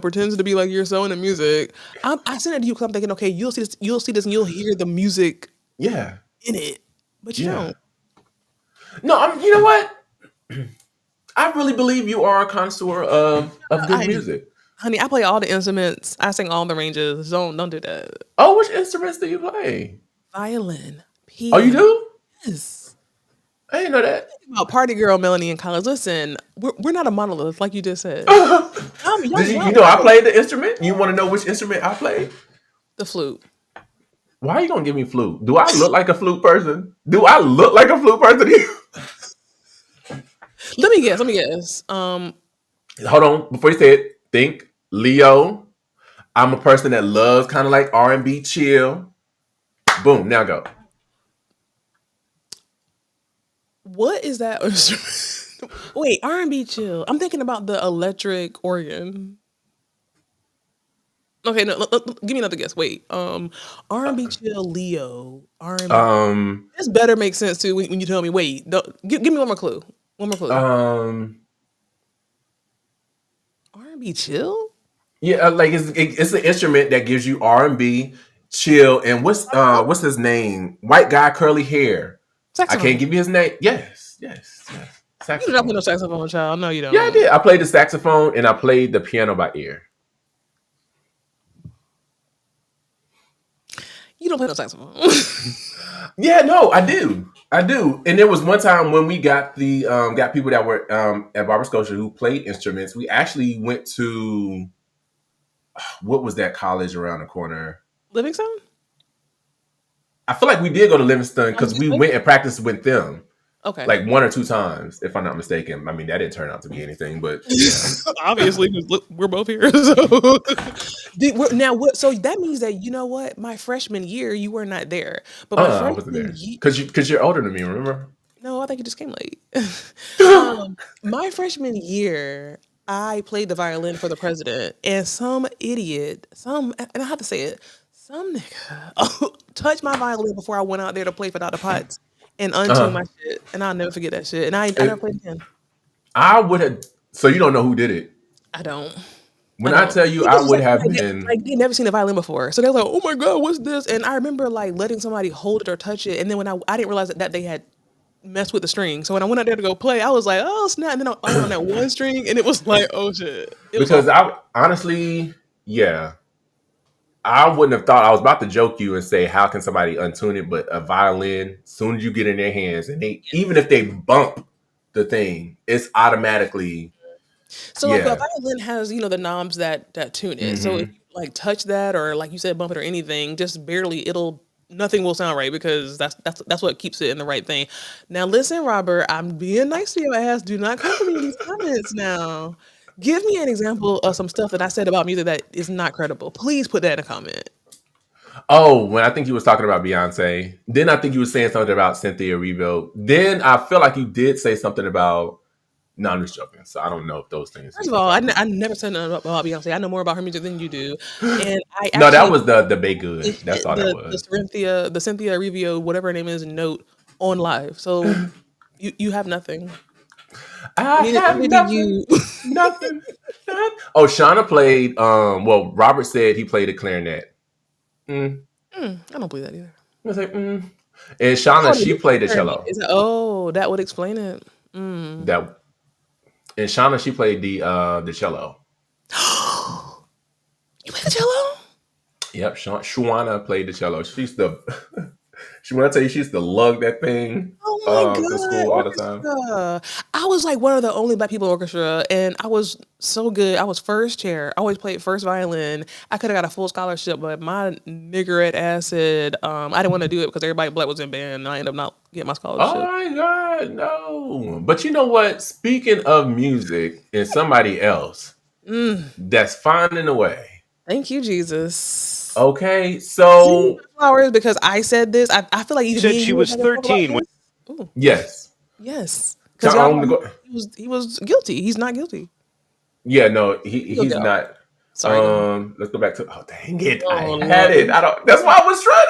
pretends to be like you're so into music, I send it to you because I'm thinking, okay, you'll see this, and you'll hear the music, in it, but you don't. No, you know what? I really believe you are a connoisseur of good music. Honey, I play all the instruments. I sing all the ranges. Don't do that. Oh, which instruments do you play? Violin, piano. Oh, you do? Yes. I didn't know that. About party girl Meloney in college. Listen, we're not a monolith, like you just said. You know I played the instrument? You want to know which instrument I played? The flute. Why are you gonna give me flute? Do I look like a flute person? Do I look like a flute person to you? Let me guess. Hold on. Before you say it, think Leo. I'm a person that loves kind of like R&B chill. Boom. Now go. What is that? Wait, R&B chill. I'm thinking about the electric organ. Okay, no, give me another guess. Wait, R&B chill, Leo, R&B. This better make sense too when you tell me. Wait, give me one more clue. R&B chill. Yeah, like it's an instrument that gives you R&B chill. And what's his name? White guy, curly hair. Saxophone. I can't give you his name. Yes. Saxophone. You don't play no saxophone, child. No, you don't. Yeah, I did. I played the saxophone and I played the piano by ear. You don't play no saxophone. Yeah, no, I do. And there was one time when we got got people that were at Barber Scotia who played instruments. We actually went to what was that college around the corner? Livingston? I feel like we did go to Livingston because we went and practiced with them. Okay. Like 1 or 2 times, if I'm not mistaken. I mean, that didn't turn out to be anything, but obviously we're both here. So so that means that you know what? My freshman year, you were not there. But I wasn't there because you're older than me. Remember? No, I think you just came late. My freshman year, I played the violin for the president, and some idiot, and I have to say it, some nigga touched my violin before I went out there to play for Dr. Potts. And untuned my shit, and I'll never forget that shit. And I never played again. I would have. So you don't know who did it? I don't. When I tell you, I would have been. Like they never seen a violin before, so they're like, "Oh my god, what's this?" And I remember like letting somebody hold it or touch it, and then when I didn't realize that they had messed with the string. So when I went out there to go play, I was like, "Oh snap!" And then I went on that one string, and it was like, "Oh shit!" Because I honestly, yeah. I wouldn't have thought. I was about to joke you and say, how can somebody untune it? But a violin, as soon as you get in their hands, and even if they bump the thing, it's automatically. So like a violin has, the knobs that tune it. So if you like touch that or like you said, bump it or anything, just barely, nothing will sound right because that's what keeps it in the right thing. Now listen, Robert, I'm being nice to your ass. Do not come to me in these comments now. Give me an example of some stuff that I said about music that is not credible. Please put that in a comment. Oh, when I think he was talking about Beyonce. Then I think you were saying something about Cynthia Erivo. Then I feel like you did say something about. No, I'm just joking. So I don't know if those things. First of all, I never said nothing about Beyonce. I know more about her music than you do, and I No, that actually was the Big Good. hit That's all that was. the Cynthia Erivo, whatever her name is, note on live. So you have nothing. I have Neither do nothing. you. Nothing. Oh, Shauna played. Well, Robert said he played a clarinet. I don't believe that either. I was like, And Shauna, she played the cello. That would explain it. That and Shauna, she played the cello. You play the cello? Yep, Shawana played the cello. She's the. When I tell you, she used to lug that thing Oh my god! to school all the time. I was like one of the only black people in orchestra, and I was so good. I was first chair. I always played first violin. I could have got a full scholarship, but my niggerette ass said I didn't want to do it because everybody black was in band, and I ended up not getting my scholarship. Oh my god, no! But you know what? Speaking of music and somebody else that's finding a way. Thank you, Jesus. Okay, so flowers because I said this. I feel like you said she was 13 when. Yes. Because he was guilty. He's not guilty. Yeah, no, he's not. Sorry. Let's go back to. Oh dang it! I had it. I don't. That's why I was trying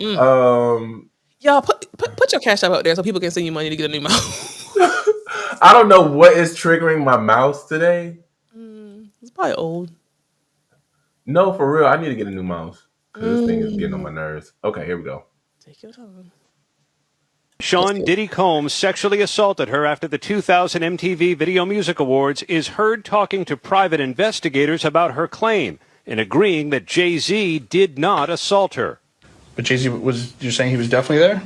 to. Y'all put your cash app out there so people can send you money to get a new mouse. I don't know what is triggering my mouse today. It's probably old. No, for real. I need to get a new mouse because this thing is getting on my nerves. Okay, here we go. Take your time. Sean Diddy Combs sexually assaulted her after the 2000 MTV Video Music Awards is heard talking to private investigators about her claim and agreeing that Jay-Z did not assault her. But Jay-Z you're saying he was definitely there?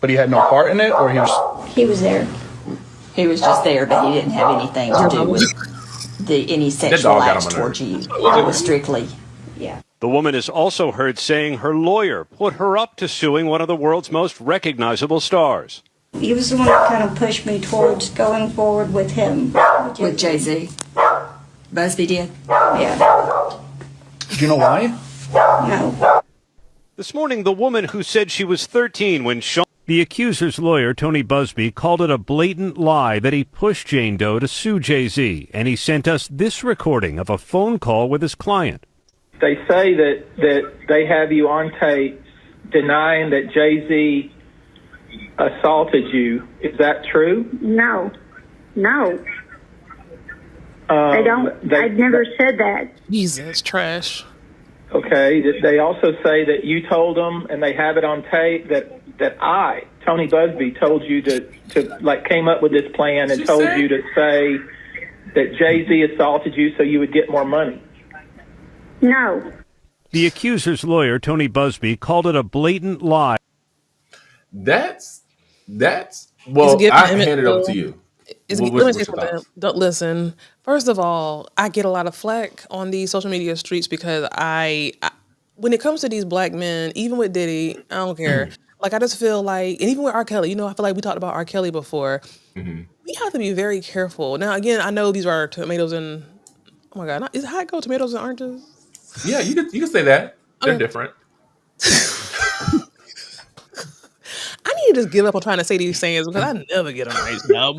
But he had no part in it, or he was? He was there. He was just there, but he didn't have anything to do with any sexual acts towards you. It was strictly, yeah. The woman is also heard saying her lawyer put her up to suing one of the world's most recognizable stars. He was the one that kind of pushed me towards going forward with him. With Jay-Z. Busby did? Yeah. Do you know why? No. This morning, the woman who said she was 13 when Sean... The accuser's lawyer, Tony Busby, called it a blatant lie that he pushed Jane Doe to sue Jay-Z, and he sent us this recording of a phone call with his client. They say that they have you on tape denying that Jay-Z assaulted you. Is that true? No. They don't. I've never said that. Jesus, trash. Okay. They also say that you told them, and they have it on tape, that I, Tony Busby, told you to came up with this plan and told you to say that Jay-Z assaulted you so you would get more money. No. The accuser's lawyer, Tony Busby, called it a blatant lie. That's well, I hand it over to you. Don't listen. First of all, I get a lot of flack on these social media streets because I when it comes to these black men, even with Diddy, I don't care. Like, I just feel like, and even with R. Kelly, I feel like we talked about R. Kelly before. We have to be very careful. Now, again, I know these are tomatoes and, oh my God, is it how it go? Tomatoes and oranges? Yeah, you can say that. They're different. I need to just give up on trying to say these sayings because I never get them right now.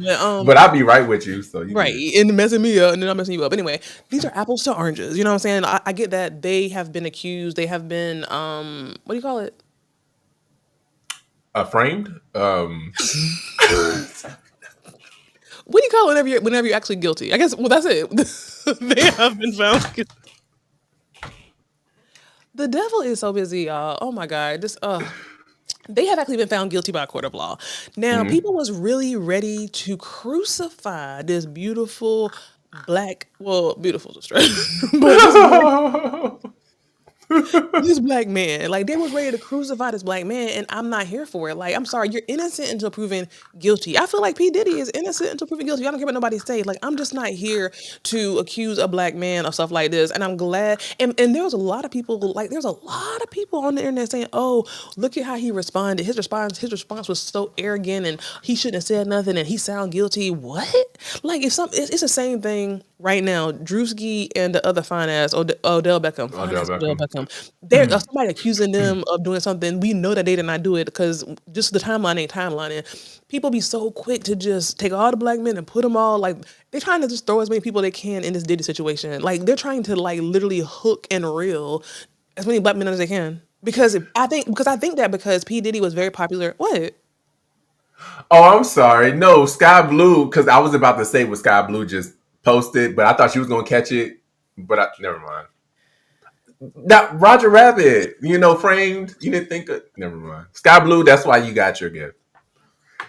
But I'll be right with you. So right, and messing me up, and then I'm messing you up. Anyway, these are apples to oranges. You know what I'm saying? I get that they have been accused. They have been, what do you call it? Framed. What do you call it whenever you're actually guilty? I guess. Well, that's it. They have been found guilty. The devil is so busy, y'all. Oh my God. They have actually been found guilty by a court of law. Now, people was really ready to crucify this beautiful black, beautiful is a stretch, but this black man. Like, they was ready to crucify this black man, and I'm not here for it. Like, I'm sorry, you're innocent until proven guilty. I feel like P. Diddy is innocent until proven guilty. I don't care what nobody say. Like, I'm just not here to accuse a black man of stuff like this. And I'm glad. And there's a lot of people, there's a lot of people on the internet saying, "Oh, look at how he responded. His response was so arrogant, and he shouldn't have said nothing, and he sound guilty." What? Like, it's the same thing right now. Drewski and the other fine ass Odell Beckham. There's somebody accusing them of doing something. We know that they did not do it because just the timeline ain't timelining. People be so quick to just take all the black men and put them all like they're trying to just throw as many people they can in this Diddy situation. Like they're trying to like literally hook and reel as many black men as they can. Because I think that because P Diddy was very popular. What? Oh, I'm sorry. No, Sky Blue, because I was about to say what Sky Blue just posted, but I thought she was going to catch it. But never mind. Now, Roger Rabbit, framed. You didn't think of. Never mind. Sky Blue, that's why you got your gift.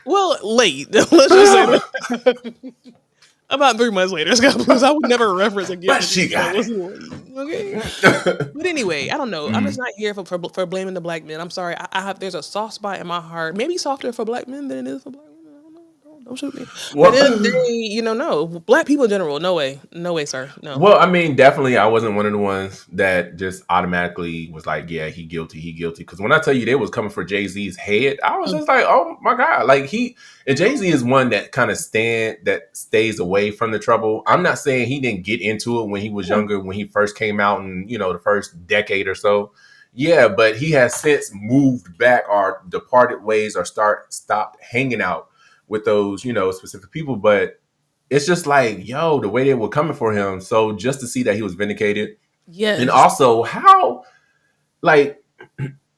Well, late. Let's just say that. About 3 months later, Sky Blue, I would never reference a gift. But she got it. Okay. But anyway, I don't know. I'm just not here for blaming the black men. I'm sorry. I have there's a soft spot in my heart. Maybe softer for black men than it is for black women. I don't know. Don't shoot me. But then no. Black people in general, no way, sir, no. Well, I mean, definitely, I wasn't one of the ones that just automatically was like, "Yeah, he guilty." Because when I tell you they was coming for Jay-Z's head, I was just like, "Oh my god!" Like Jay-Z is one that kind of stays away from the trouble. I'm not saying he didn't get into it when he was younger, when he first came out, and the first decade or so. Yeah, but he has since moved back or departed ways or stopped hanging out with those, specific people. But it's just like, the way they were coming for him. So just to see that he was vindicated. Yeah. And also how, like,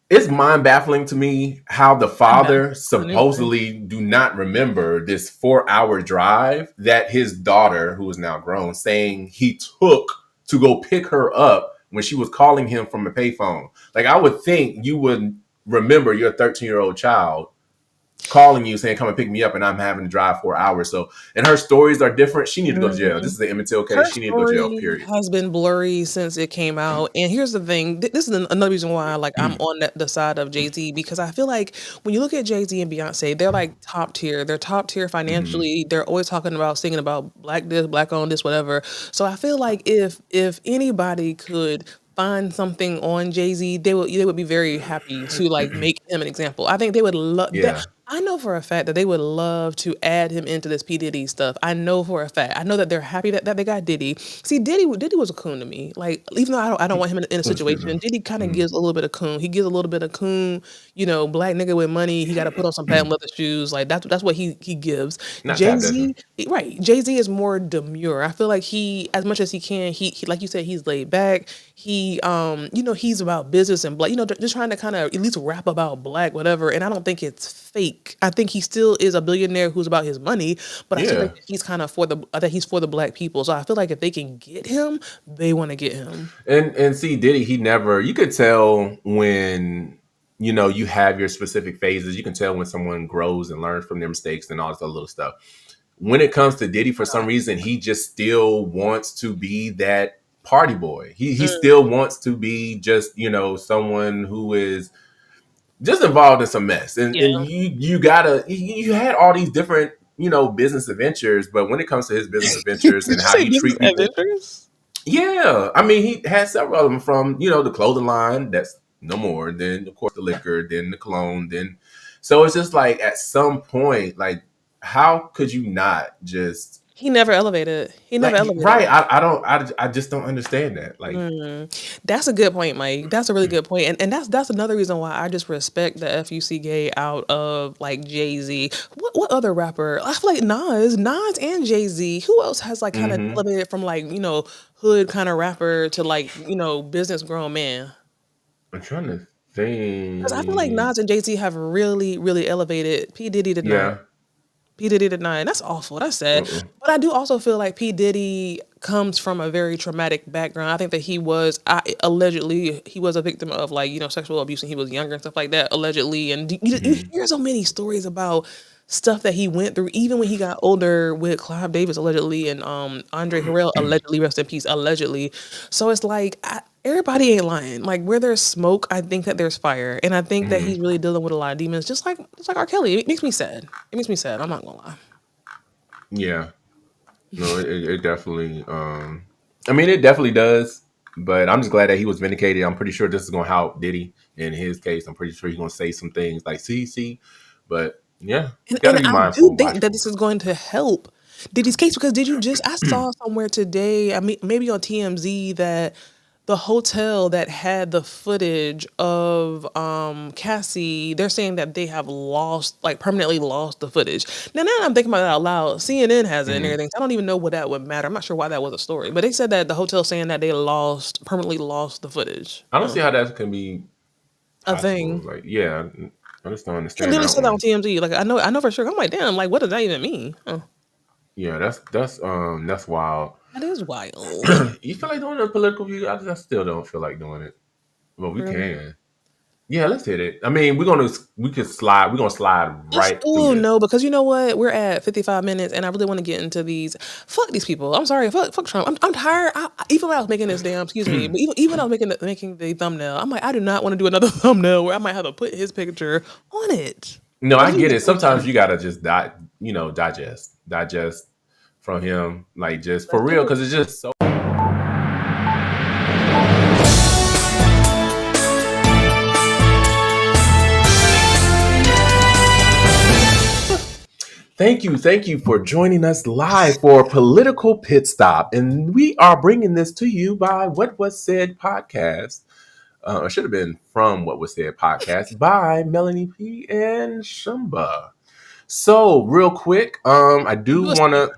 it's mind baffling to me how the father supposedly do not remember this 4-hour drive that his daughter, who is now grown, saying he took to go pick her up when she was calling him from a payphone. Like, I would think you would remember your 13-year-old child calling you saying, "Come and pick me up," and I'm having to drive 4 hours. So, and her stories are different. She needs to go to jail. This is the Emmett Till case. She needs to go to jail, period. Has been blurry since it came out. And here's the thing. This is another reason why I'm on the side of Jay-Z, because I feel like when you look at Jay-Z and Beyonce, they're like top tier. They're top tier financially. They're always singing about black this, black owned this, whatever. So I feel like if anybody could find something on Jay-Z, they would be very happy to like make him an example. I think they would love that. I know for a fact that they would love to add him into this P. Diddy stuff. I know for a fact. I know that they're happy that they got Diddy. See, Diddy was a coon to me. Like, even though I don't want him in a situation, Diddy kind of gives a little bit of coon. He gives a little bit of coon, black nigga with money. He got to put on some patent leather shoes. Like, that's what he gives. Jay-Z, right. Jay-Z is more demure. I feel like he, as much as he can, he like you said, he's laid back. He, he's about business and black, just trying to kind of at least rap about black, whatever. And I don't think it's fake. I think he still is a billionaire who's about his money, but I feel like he's kind of for the black people. So I feel like if they can get him, they want to get him. And see, Diddy, you could tell when, you have your specific phases. You can tell when someone grows and learns from their mistakes and all this other little stuff. When it comes to Diddy, for some reason, he just still wants to be that party boy. He still wants to be just, someone who is just involved in some mess. And you had all these different, business adventures, but when it comes to his business adventures and how he treats people. Yeah. I mean, he had several of them from, the clothing line that's no more, then of course the liquor, then the cologne, then so it's just like at some point, like, how could you not just He never elevated. Right. I just don't understand that. Like, that's a good point, Mike. That's a really good point. And that's another reason why I just respect the FUC gay out of like Jay-Z. What other rapper? I feel like Nas and Jay-Z. Who else has like kind of elevated from like, hood kind of rapper to like, business grown man? I'm trying to think. Because I feel like Nas and Jay-Z have really, really elevated. P. Diddy did not. P. Diddy did not. And that's awful. That's sad. But I do also feel like P. Diddy comes from a very traumatic background. I think that he was allegedly a victim of like, sexual abuse when he was younger and stuff like that, allegedly. And you hear so many stories about stuff that he went through, even when he got older with Clive Davis, allegedly, and Andre Harrell, allegedly, rest in peace, allegedly. So it's like, everybody ain't lying. Like, where there's smoke, I think that there's fire. And I think that he's really dealing with a lot of demons, just like R. Kelly. It makes me sad. I'm not gonna lie. Yeah. No, it definitely, it definitely does. But I'm just glad that he was vindicated. I'm pretty sure this is going to help Diddy in his case. I'm pretty sure he's going to say some things like, see. But yeah, and I do think that this is going to help Diddy's case, because I saw somewhere today, I mean, maybe on TMZ, that the hotel that had the footage of Cassie, they're saying that they have permanently lost the footage. Now that I'm thinking about it out loud, CNN has it and everything. So I don't even know what that would matter. I'm not sure why that was a story, but they said that the hotel saying that they permanently lost the footage. I don't see how that can be A possible. thing. Like, yeah, I just don't It understand literally that said that on one. TMZ. Like I know for sure. I'm like, damn. Like, what does that even mean? Yeah, that's wild. That is wild. You feel like doing a political view? I still don't feel like doing it, but we Really? can. Yeah, let's hit it. I mean, we can slide. We're gonna slide right through this. No, because you know what? We're at 55 minutes, and I really want to get into these. Fuck these people. I'm sorry. Fuck Trump. I'm tired. Even when I was making this excuse me, but even when I was making the thumbnail, I'm like, I do not want to do another thumbnail where I might have to put his picture on it. No, I get it. Sometimes you gotta just digest from him, like just for real, because it's just so. Thank you for joining us live for Political Pit Stop. And we are bringing this to you by What Was Said podcast. It should have been from What Was Said podcast by Meloney P and Simba. So real quick, I do want to...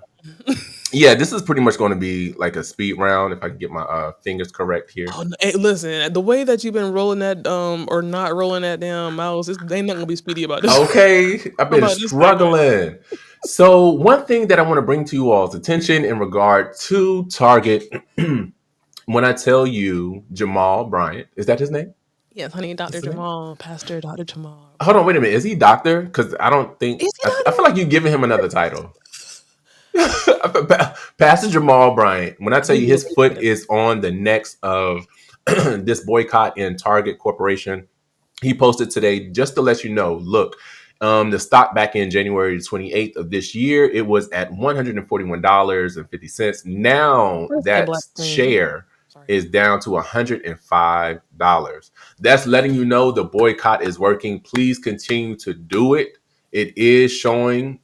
Yeah, this is pretty much going to be like a speed round if I can get my fingers correct here. Oh, hey, listen, the way that you've been rolling that or not rolling that damn mouse, they not gonna be speedy about this. Okay, I've been struggling. So one thing that I want to bring to you all's attention in regard to Target, when I tell you Jamal Bryant, is that his name? Yes, honey, Dr. Jamal, Pastor Dr. Jamal. Hold on, wait a minute. Is he doctor? Because I don't think I feel like you're giving him another title. Pastor Jamal Bryant, when I tell you his foot is on the necks of this boycott in Target Corporation, he posted today just to let you know, look, the stock back in January 28th of this year, it was at $141.50. Now that share is down to $105. That's letting you know the boycott is working. Please continue to do it. It is showing,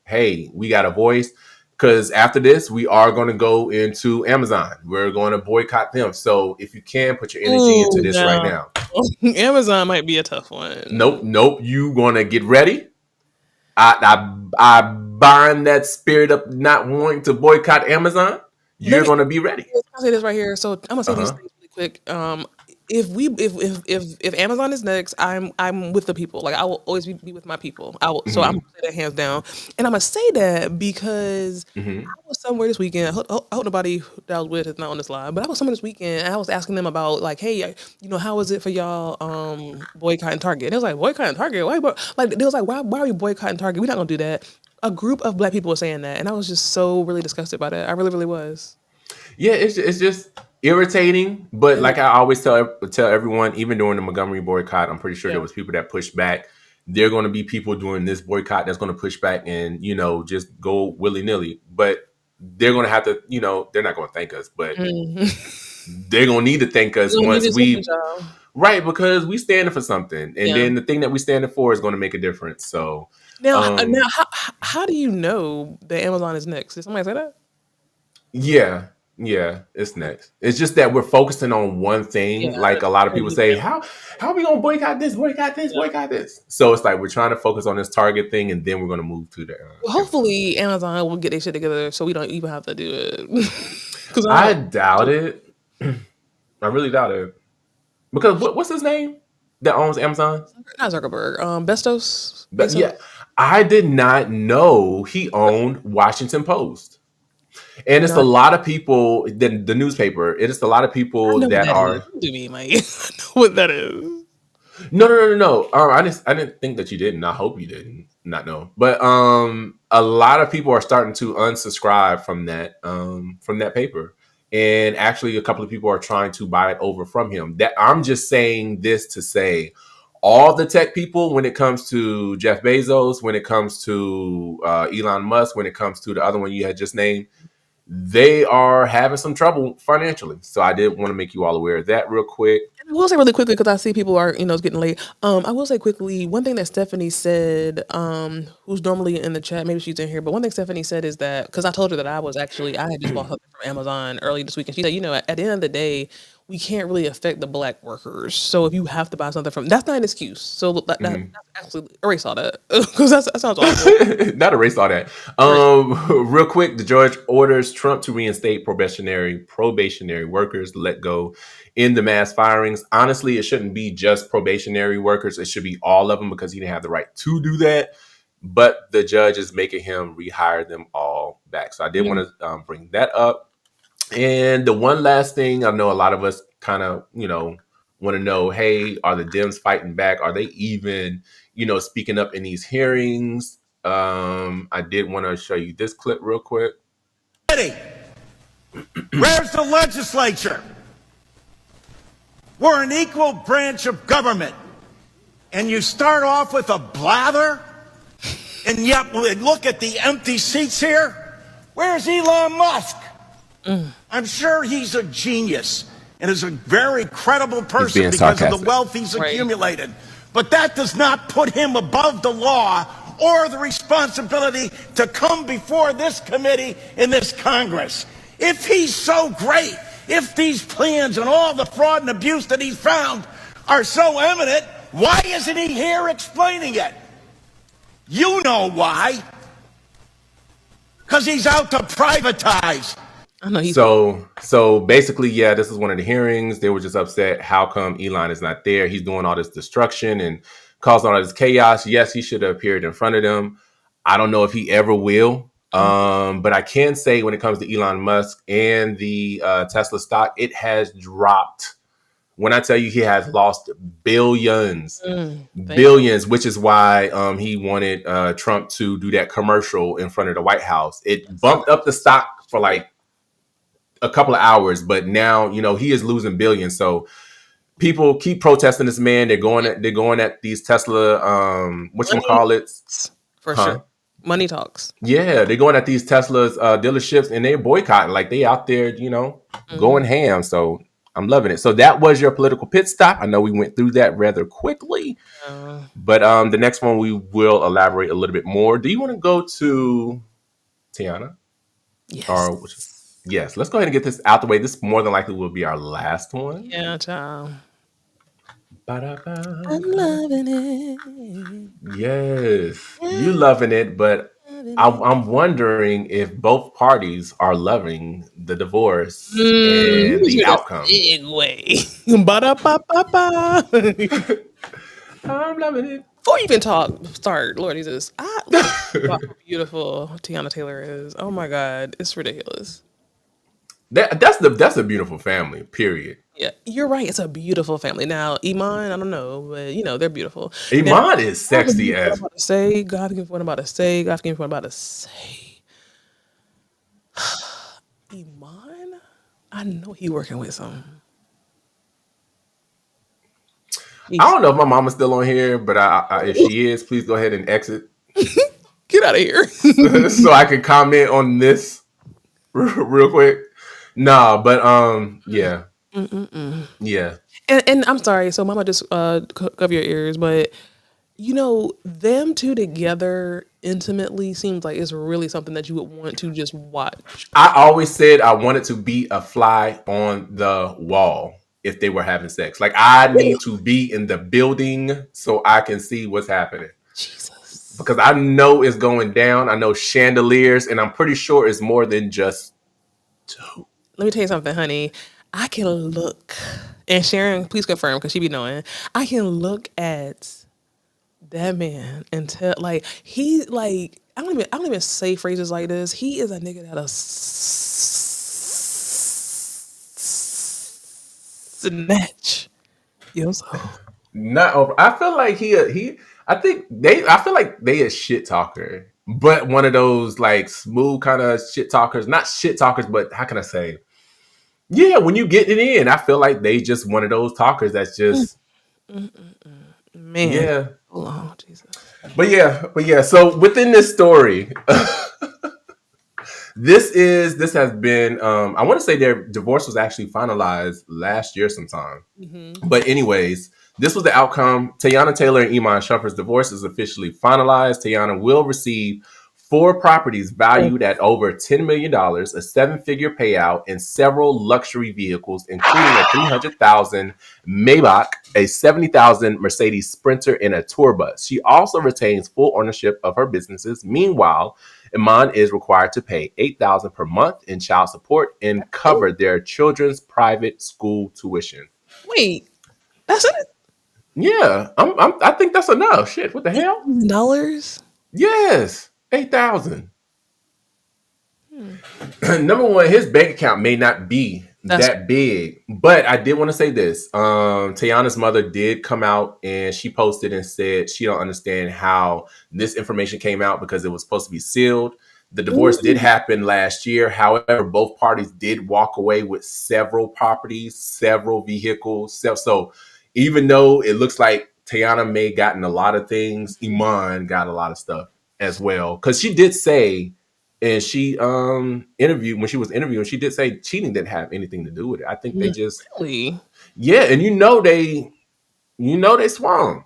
hey, we got a voice. Because after this, we are going to go into Amazon. We're going to boycott them. So if you can, put your energy into this right now. Amazon might be a tough one. Nope. You going to get ready. I bind that spirit of not wanting to boycott Amazon. You're going to be ready. I'll say this right here. So I'm going to say these things really quick. If Amazon is next, I'm with the people. Like I will always be with my people. So I'm gonna say that hands down, and I'm gonna say that because I was somewhere this weekend. I hope nobody that I was with is not on this live, but I was somewhere this weekend and I was asking them about like, hey, how is it for y'all boycotting Target? And it was like boycotting Target. Why? Like they was like, why are we boycotting Target? We're not gonna do that. A group of Black people were saying that, and I was just so really disgusted by that. I really, really was. Yeah, it's just irritating, but like I always tell everyone, even during the Montgomery boycott, I'm pretty sure there was people that pushed back. There are going to be people during this boycott that's going to push back and just go willy-nilly. But they're going to have to, they're not going to thank us, but they're going to need to thank us once right, because we standing for something, and then the thing that we standing for is going to make a difference. So now, how do you know that Amazon is next? Did somebody say that? Yeah, it's next. It's just that we're focusing on one thing. Like a lot of people say, how are we gonna boycott this? So it's like we're trying to focus on this Target thing, and then we're gonna move to the. Hopefully, Amazon will get their shit together, so we don't even have to do it. Because I doubt it. I really doubt it. Because what's his name that owns Amazon? Not Zuckerberg. Bezos. Yeah, I did not know he owned Washington Post. And it's a lot of people, the newspaper, it is a lot of people that are... Do me, Mike. I know what that is. No. I didn't think that you didn't. I hope you didn't not know. But a lot of people are starting to unsubscribe from that paper. And actually, a couple of people are trying to buy it over from him. That I'm just saying this to say, all the tech people, when it comes to Jeff Bezos, when it comes to Elon Musk, when it comes to the other one you had just named, they are having some trouble financially. So I did want to make you all aware of that real quick. I will say really quickly, because I see people are, it's getting late. I will say quickly, one thing that Stephanie said, who's normally in the chat, maybe she's in here, but one thing Stephanie said is that, because I told her that I had just bought something from Amazon early this week, and she said, at the end of the day, we can't really affect the black workers. So if you have to buy something from, that's not an excuse. So that's absolutely erase all that because that sounds awful. Not erase all that. Real quick, the judge orders Trump to reinstate probationary workers to let go in the mass firings. Honestly, it shouldn't be just probationary workers. It should be all of them because he didn't have the right to do that. But the judge is making him rehire them all back. So I did want to bring that up. And the one last thing, I know a lot of us kind of, want to know, hey, are the Dems fighting back? Are they even, speaking up in these hearings? I did want to show you this clip real quick. Where's the legislature? We're an equal branch of government. And you start off with a blather? And yet, look at the empty seats here. Where's Elon Musk? I'm sure he's a genius and is a very credible person because of the wealth he's accumulated. But that does not put him above the law or the responsibility to come before this committee in this Congress. If he's so great, if these plans and all the fraud and abuse that he's found are so eminent, why isn't he here explaining it? You know why. Because he's out to privatize. So basically, this is one of the hearings. They were just upset. How come Elon is not there? He's doing all this destruction and causing all this chaos. Yes, he should have appeared in front of them. I don't know if he ever will. But I can say when it comes to Elon Musk and the Tesla stock, it has dropped. When I tell you he has lost billions, which is why he wanted Trump to do that commercial in front of the White House. It bumped up the stock for like a couple of hours, but now he is losing billions. So people keep protesting this man. They're going at these Tesla whatchamacallits. For sure. Money talks. Yeah, they're going at these Tesla's dealerships and they're boycotting. Like they out there, going ham. So I'm loving it. So that was your political pit stop. I know we went through that rather quickly, but the next one we will elaborate a little bit more. Do you want to go to Tiana? Yes. Yes. Let's go ahead and get this out the way. This more than likely will be our last one. Yeah, child. Ba-da-ba. I'm loving it. Yes, you loving it, but I'm wondering if both parties are loving the divorce and the outcome. Big way. Ba-da-ba-ba-ba. I'm loving it. Before you even start, Lord Jesus, how beautiful Tiana Taylor is. Oh my God, it's ridiculous. That's a beautiful family. Period. Yeah, you're right. It's a beautiful family. Now, Iman, I don't know, but they're beautiful. Iman is sexy as. God forgive me what I'm about to say. God forgive me what I'm about to say. Iman, I know he working with some. I don't know if my mama's still on here, but if she is, please go ahead and exit. Get out of here. So I can comment on this real quick. Nah, but yeah. Yeah. And I'm sorry, so mama just cover your ears, but them two together intimately seems like it's really something that you would want to just watch. I always said I wanted to be a fly on the wall if they were having sex. Like I need to be in the building so I can see what's happening. Jesus. Because I know it's going down. I know chandeliers, and I'm pretty sure it's more than just two. Let me tell you something, honey. I can look, and Sharon, please confirm because she be knowing. I can look at that man and tell, like he, like I don't even say phrases like this. He is a nigga that'll snatch your soul. No, I feel like I feel like they a shit talker, but one of those like smooth kind of shit talkers. Not shit talkers, but how can I say? Yeah, when you get it in, I feel like they just one of those talkers that's just man. Yeah. Oh Jesus. But yeah. So within this story, this has been. I want to say their divorce was actually finalized last year sometime. Mm-hmm. But anyways, this was the outcome. Tiana Taylor and Iman Shumpert's divorce is officially finalized. Tiana will receive 4 properties valued at over $10 million, a 7-figure payout, and several luxury vehicles, including a $300,000 Maybach, a $70,000 Mercedes Sprinter, and a tour bus. She also retains full ownership of her businesses. Meanwhile, Iman is required to pay $8,000 per month in child support and cover their children's private school tuition. Wait, that's it? Yeah, I think that's enough. Shit, what the hell? $8,000? Yes, 8,000. Number one, his bank account may not be that big, but I did want to say this. Tayana's mother did come out and she posted and said she don't understand how this information came out because it was supposed to be sealed. The divorce did happen last year. However, both parties did walk away with several properties, several vehicles. So even though it looks like Tayana may have gotten a lot of things, Iman got a lot of stuff as well. Because she did say, and she interviewed, when she was interviewing, she did say cheating didn't have anything to do with it. I think they just really? Yeah, and they swung.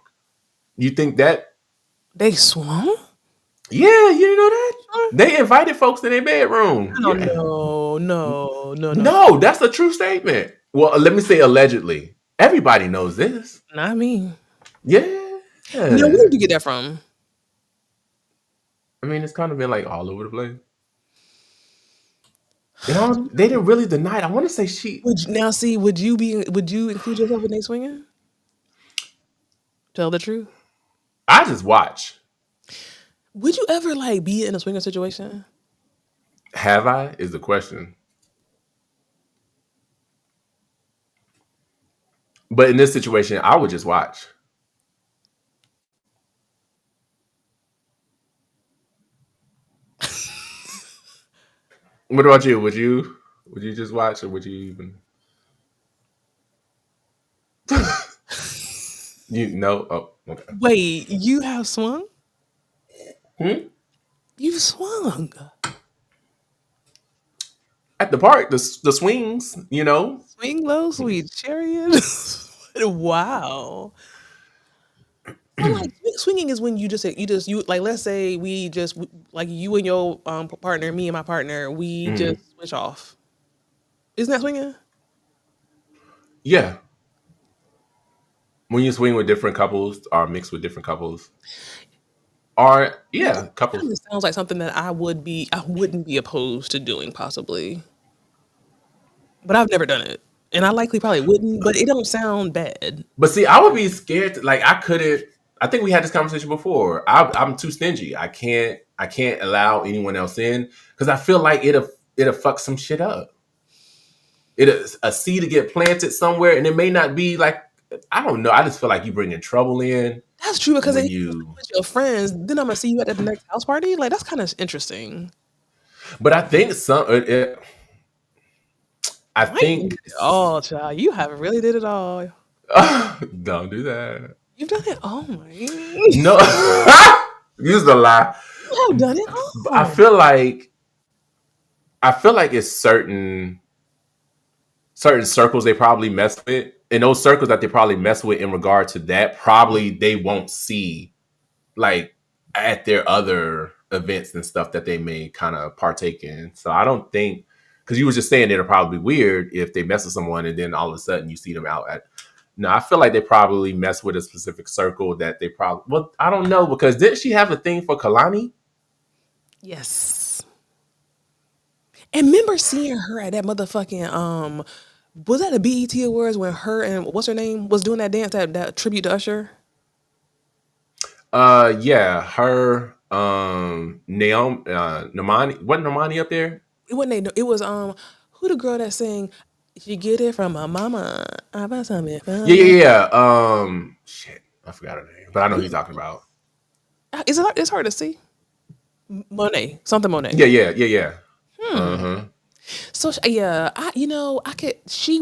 You think that they swung? Yeah, you know that? They invited folks to their bedroom. No, that's a true statement. Well, let me say allegedly. Everybody knows this. Not me. Yeah. Where did you get that from? I mean, it's kind of been like all over the place. They didn't really deny it. I want to say she. Would you include yourself in they swinging? Tell the truth. I just watch. Would you ever be in a swinger situation? Have I? Is the question. But in this situation, I would just watch. What about you? Would you just watch, or would you even? You know? Oh, okay. Wait, you have swung? You swung at the park, the swings, Swing low, sweet chariot. Wow. So swinging is when you let's say we just you and your partner, me and my partner, we just switch off. Isn't that swinging? Yeah. When you swing with different couples or mix with different couples. Or couples. It sounds like something that I wouldn't be opposed to doing possibly. But I've never done it. And I likely probably wouldn't, but it don't sound bad. But see, I would be scared I couldn't. I think we had this conversation before. I'm too stingy. I can't allow anyone else in because I feel like it'll fuck some shit up. A seed to get planted somewhere, and it may not be I don't know. I just feel like you bringing trouble in. That's true because if you with your friends, then I'm gonna see you at the next house party. That's kind of interesting. But I think oh, child, you haven't really did it all. Don't do that. You've done it all, man. No, use the lie. You have done it all. I feel like it's certain circles they probably mess with, and those circles that they probably mess with in regard to that, probably they won't see at their other events and stuff that they may kind of partake in. So I don't think, because you were just saying it'll probably be weird if they mess with someone and then all of a sudden you see them out at. No, I feel like they probably mess with a specific circle that they probably. Well, I don't know, because didn't she have a thing for Kalani? Yes. And remember seeing her at that motherfucking was that the BET Awards when her and what's her name was doing that dance, that tribute to Usher? Yeah, her Naomi Normani, wasn't Normani up there? It wasn't. It was who the girl that sang "She Get It From My Mama." I bought something. Yeah. Shit, I forgot her name, but I know who you're talking about. Is it? It's hard to see. Monet, something Monet. Yeah. So yeah, I could. She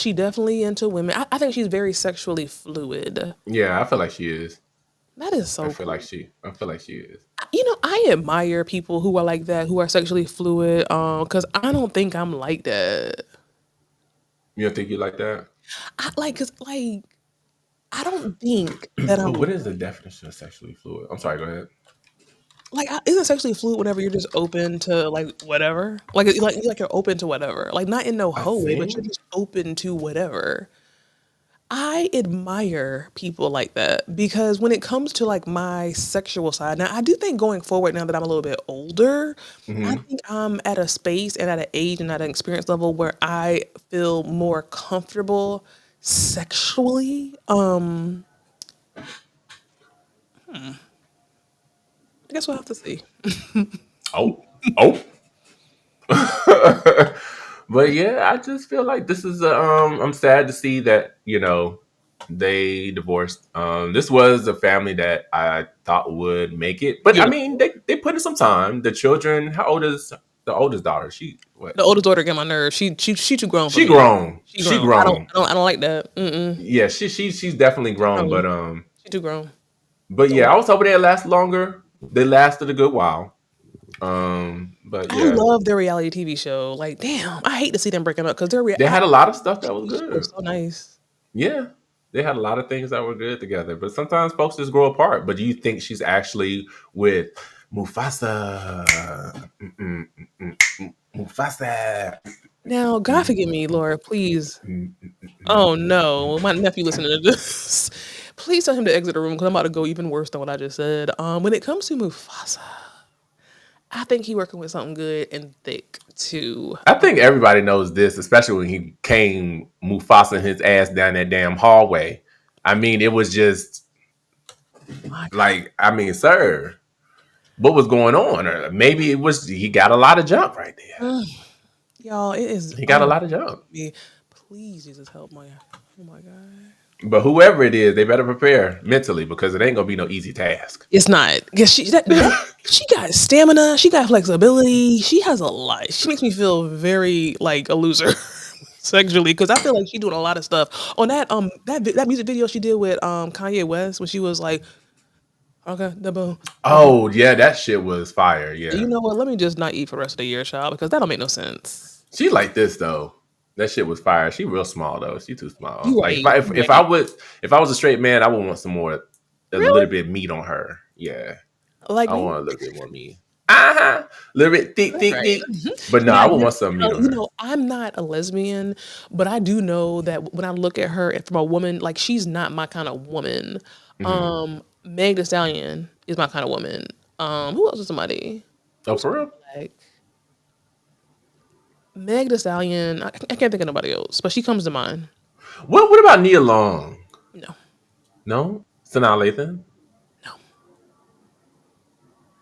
definitely into women. I think she's very sexually fluid. Yeah, I feel like she is. That is so. I feel like she is. I admire people who are like that, who are sexually fluid. Because I don't think I'm like that. You don't think you like that? I I don't think that I'm. What is the definition of sexually fluid? I'm sorry. Go ahead. Like, isn't sexually fluid whenever you're just open to like whatever, like you're open to whatever, like not in no I hoe way, but you're think. just open to whatever. I admire people like that because when it comes to like my sexual side, now I do think going forward, now that I'm a little bit older, I Hmm. think I'm at a space and at an age and at an experience level where I feel more comfortable sexually. I guess we'll have to see. Oh, oh. But yeah, I just feel like this is I'm sad to see that, they divorced. This was a family that I thought would make it. But I mean, Beautiful. they put in some time. The children, how old is the oldest daughter? She what? The oldest daughter get my nerves. She too grown for She me. grown. She She grown. grown. I don't like that. Mm-mm. Yeah, she's definitely grown, Grown. but She too grown. yeah, I was hoping they'd last longer. They lasted a good while. But I yeah. love their reality TV show. Like, damn, I hate to see them breaking up because their They had a lot of stuff that was TV show good. was so nice. Yeah. They had a lot of things that were good together. But sometimes folks just grow apart. But do you think she's actually with Mufasa? Mufasa. Now, God forgive me, Laura, please. Oh no, my nephew listening to this. Please tell him to exit the room because I'm about to go even worse than what I just said. When it comes to Mufasa, I think he working with something good and thick too. I think everybody knows this, especially when he came Mufasa his ass down that damn hallway. I mean, it was just like, I mean, sir, what was going on? Or maybe it was he got a lot of jump right there. Y'all, it is. He got a lot of jump. Me, please, Jesus, help my. Oh my God. But whoever it is, they better prepare mentally because it ain't gonna be no easy task. It's not because she got stamina, she got flexibility, she has a lot. She makes me feel very like a loser sexually because I feel like she's doing a lot of stuff on that music video she did with Kanye West when she was like, okay, the boom. Oh yeah, that shit was fire. Yeah, You know what? Let me just not eat for the rest of the year, child, because that don't make no sense. she like this though. That shit was fire. She real small though. She too small. You Like right. if I was a straight man, I would want some more, a Really? little bit of meat on her. Yeah, Like I me? want a little bit more meat. A little bit thick. Right. But no, Now, I would want some meat on her. I'm not a lesbian, but I do know that when I look at her from a woman, like she's not my kind of woman. Meg Thee Stallion is my kind of woman. Who else is somebody? Oh, for real? Like Meg Thee Stallion. I can't think of nobody else, but she comes to mind. What about Nia Long? No. No? Sanaa Lathan? No.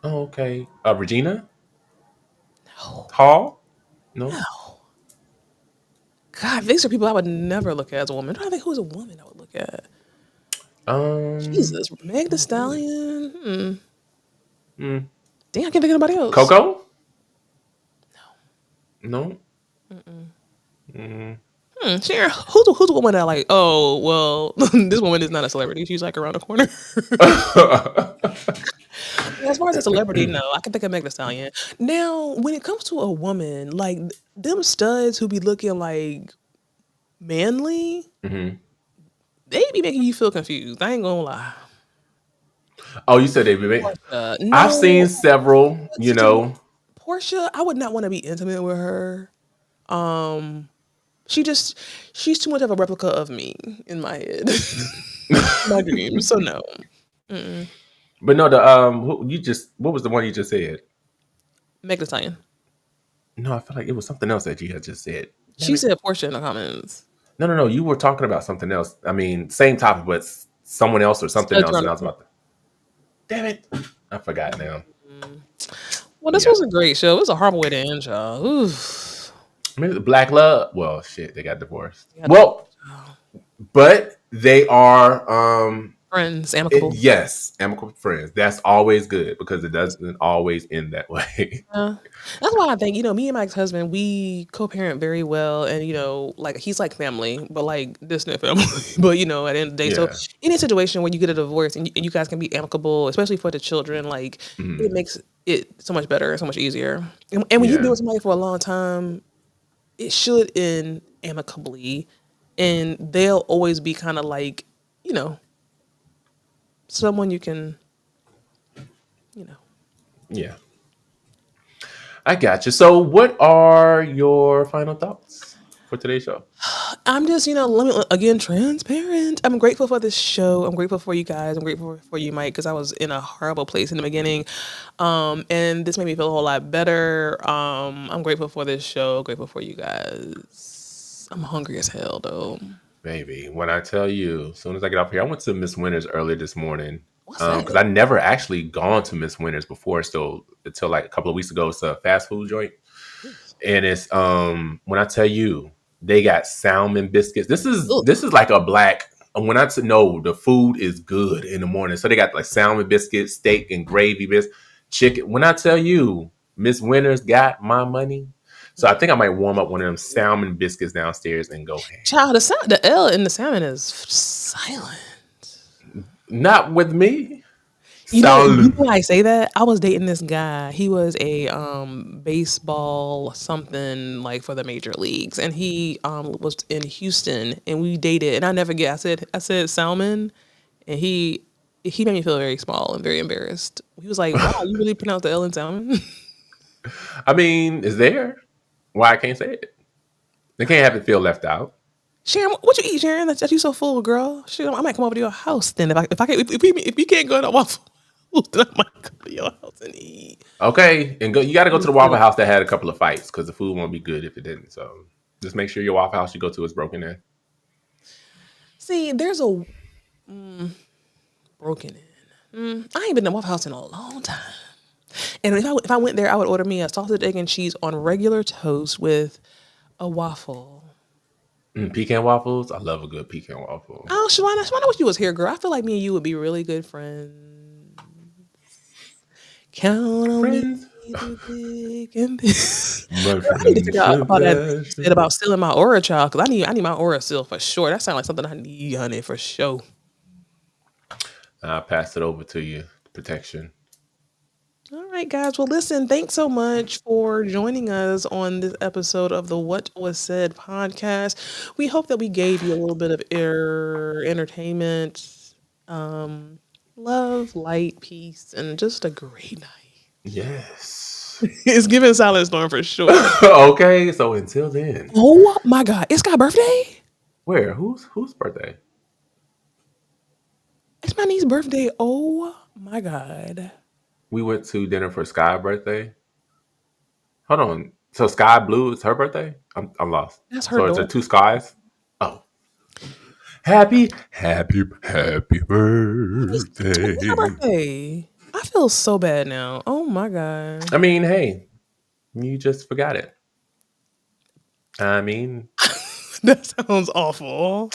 Oh, okay. Regina? No. Hall? No. No. God, these are people I would never look at as a woman. I don't think who's a woman I would look at. Jesus, Meg Thee Stallion. Damn, I can't think of anybody else. Coco? No. Sharon, who's a woman that like? Oh, well, this woman is not a celebrity. She's like around the corner. As far as a celebrity, no, I can think of Meg Thee Stallion. Now, when it comes to a woman, like them studs who be looking like manly, they be making you feel confused. I ain't gonna lie. Oh, you said they be making. No, I've seen several. Portia, I would not want to be intimate with her. She's too much of a replica of me in my head, my dreams. So no. Mm-mm. But no, what was the one you just said? Meg Thee Stallion. No, I feel like it was something else that you had just said. She said Portia in the comments. No. You were talking about something else. I mean, same topic, but someone else or something else. And I was about to. Damn it! I forgot now. Well, this was a great show. It was a horrible way to end, y'all. Oof. Maybe the Black Love. Well, shit, they got divorced. But they are friends, amicable. Yes, amicable friends. That's always good because it doesn't always end that way. That's why I think, me and my ex-husband, we co-parent very well. And, like he's like family, but like distant family. But, at the end of the day, so any situation where you get a divorce and you guys can be amicable, especially for the children, like it makes it so much better and so much easier. And when you've been with somebody for a long time, it should end amicably. And they'll always be kind of like, you know, someone you can, you know. Yeah. I got you. So what are your final thoughts for today's show? I'm just, let me, again, transparent. I'm grateful for this show. I'm grateful for you guys. I'm grateful for you, Mike, because I was in a horrible place in the beginning. And this made me feel a whole lot better. I'm grateful for this show. Grateful for you guys. I'm hungry as hell, though. Baby, when I tell you, as soon as I get off here, I went to Miss Winters earlier this morning. Because I never actually gone to Miss Winters before, until like a couple of weeks ago. It's a fast food joint. And it's when I tell you, they got salmon biscuits. This is like a black. When I know the food is good in the morning, so they got like salmon biscuits, steak and gravy biscuits, chicken. When I tell you, Miss Winters got my money, so I think I might warm up one of them salmon biscuits downstairs and go ham. Child, the L in the salmon is silent. Not with me. You know why I say that? I was dating this guy. He was a baseball something like for the major leagues, and he was in Houston, and we dated. And I never get. I said salmon, and he made me feel very small and very embarrassed. He was like, "Wow, you really pronounce the L in salmon?" I mean, is there? Why I can't say it? They can't have it feel left out. Sharon, what you eat, Sharon? That you so full, girl. Sharon, I might come over to your house then. If you can't go to Waffle House, then I might come to your house and eat. Okay, and you got to go to the Waffle House that had a couple of fights, because the food won't be good if it didn't. So just make sure your Waffle House you go to is broken in. See, there's a broken in. I ain't been to Waffle House in a long time. And if I went there, I would order me a sausage, egg, and cheese on regular toast with a waffle. Pecan waffles? I love a good pecan waffle. Oh, Shawana, I wish you was here, girl. I feel like me and you would be really good friends. Count on friends. Me to dig and this. I need to figure out about that shit about stealing my aura, child, because I need my aura still for sure. That sounds like something I need, honey, for sure. I'll pass it over to you. Protection. All right, guys. Well, listen, thanks so much for joining us on this episode of the What Was Said podcast. We hope that we gave you a little bit of entertainment, love, light, peace, and just a great night. Yes. It's giving Silent Storm for sure. Okay, so until then. Oh my God. It's got birthday? Where? Whose birthday? It's my niece's birthday. Oh my God. We went to dinner for Sky's birthday. Hold on. So Sky Blue is her birthday? I'm lost. That's her. So it's 2 skies? Oh. Happy birthday. It's her birthday. I feel so bad now. Oh my God. I mean, hey, you just forgot it. I mean. That sounds awful.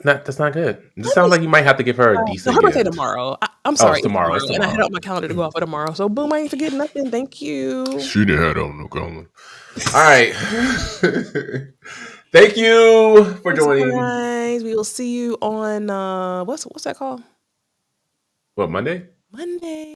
That's not good. It sounds like you might have to give her a decent her birthday gift. tomorrow. I'm sorry. It's tomorrow. And I had on my calendar to go out for tomorrow. So boom, I ain't forget nothing. Thank you. She didn't have on no calendar. All right. Thank you for joining. Guys, we will see you on what's that called? What, Monday? Monday.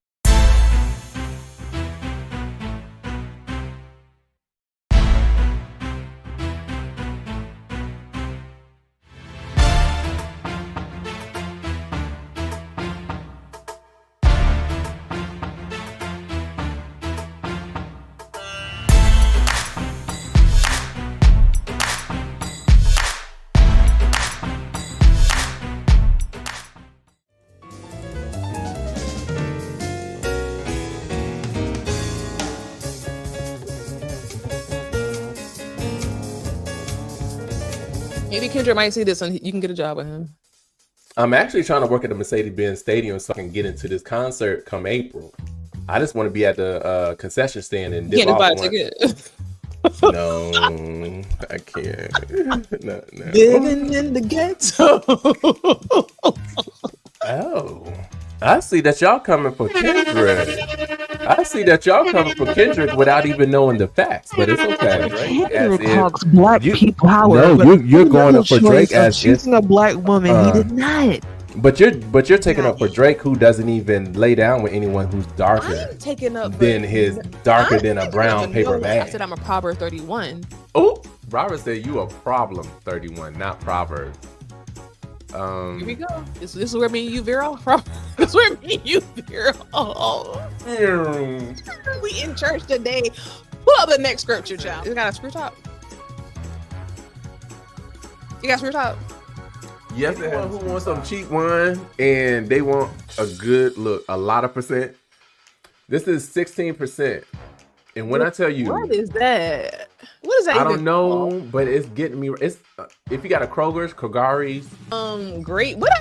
Maybe Kendrick might see this and you can get a job with him. I'm actually trying to work at the Mercedes-Benz Stadium so I can get into this concert come April. I just want to be at the concession stand and dip off buy a ticket. No, I can't. No. Living in the ghetto. Oh, I see that y'all coming for Kendrick. I see that y'all coming for Kendrick without even knowing the facts, but it's okay. Kendrick talks black people power. No, you're going up for Drake as choosing a black woman. He did not. But you're taking up for Drake, who doesn't even lay down with anyone who's darker than a brown paper bag. I said I'm a Proverb 31. Oh, Robert said you a problem 31, not Proverb. Here we go. This is where me and you veer off from. This is where me and you veer off. We in church today. Pull up the next scripture, child. You got a screw top? You got a screw top? Yes, anyone who wants some cheap wine and they want a good look, a lot of percent. This is 16%. And when I tell you, what is that? What is that? I don't know, but it's getting me. It's if you got a Kroger's, Kagari's. Great. What I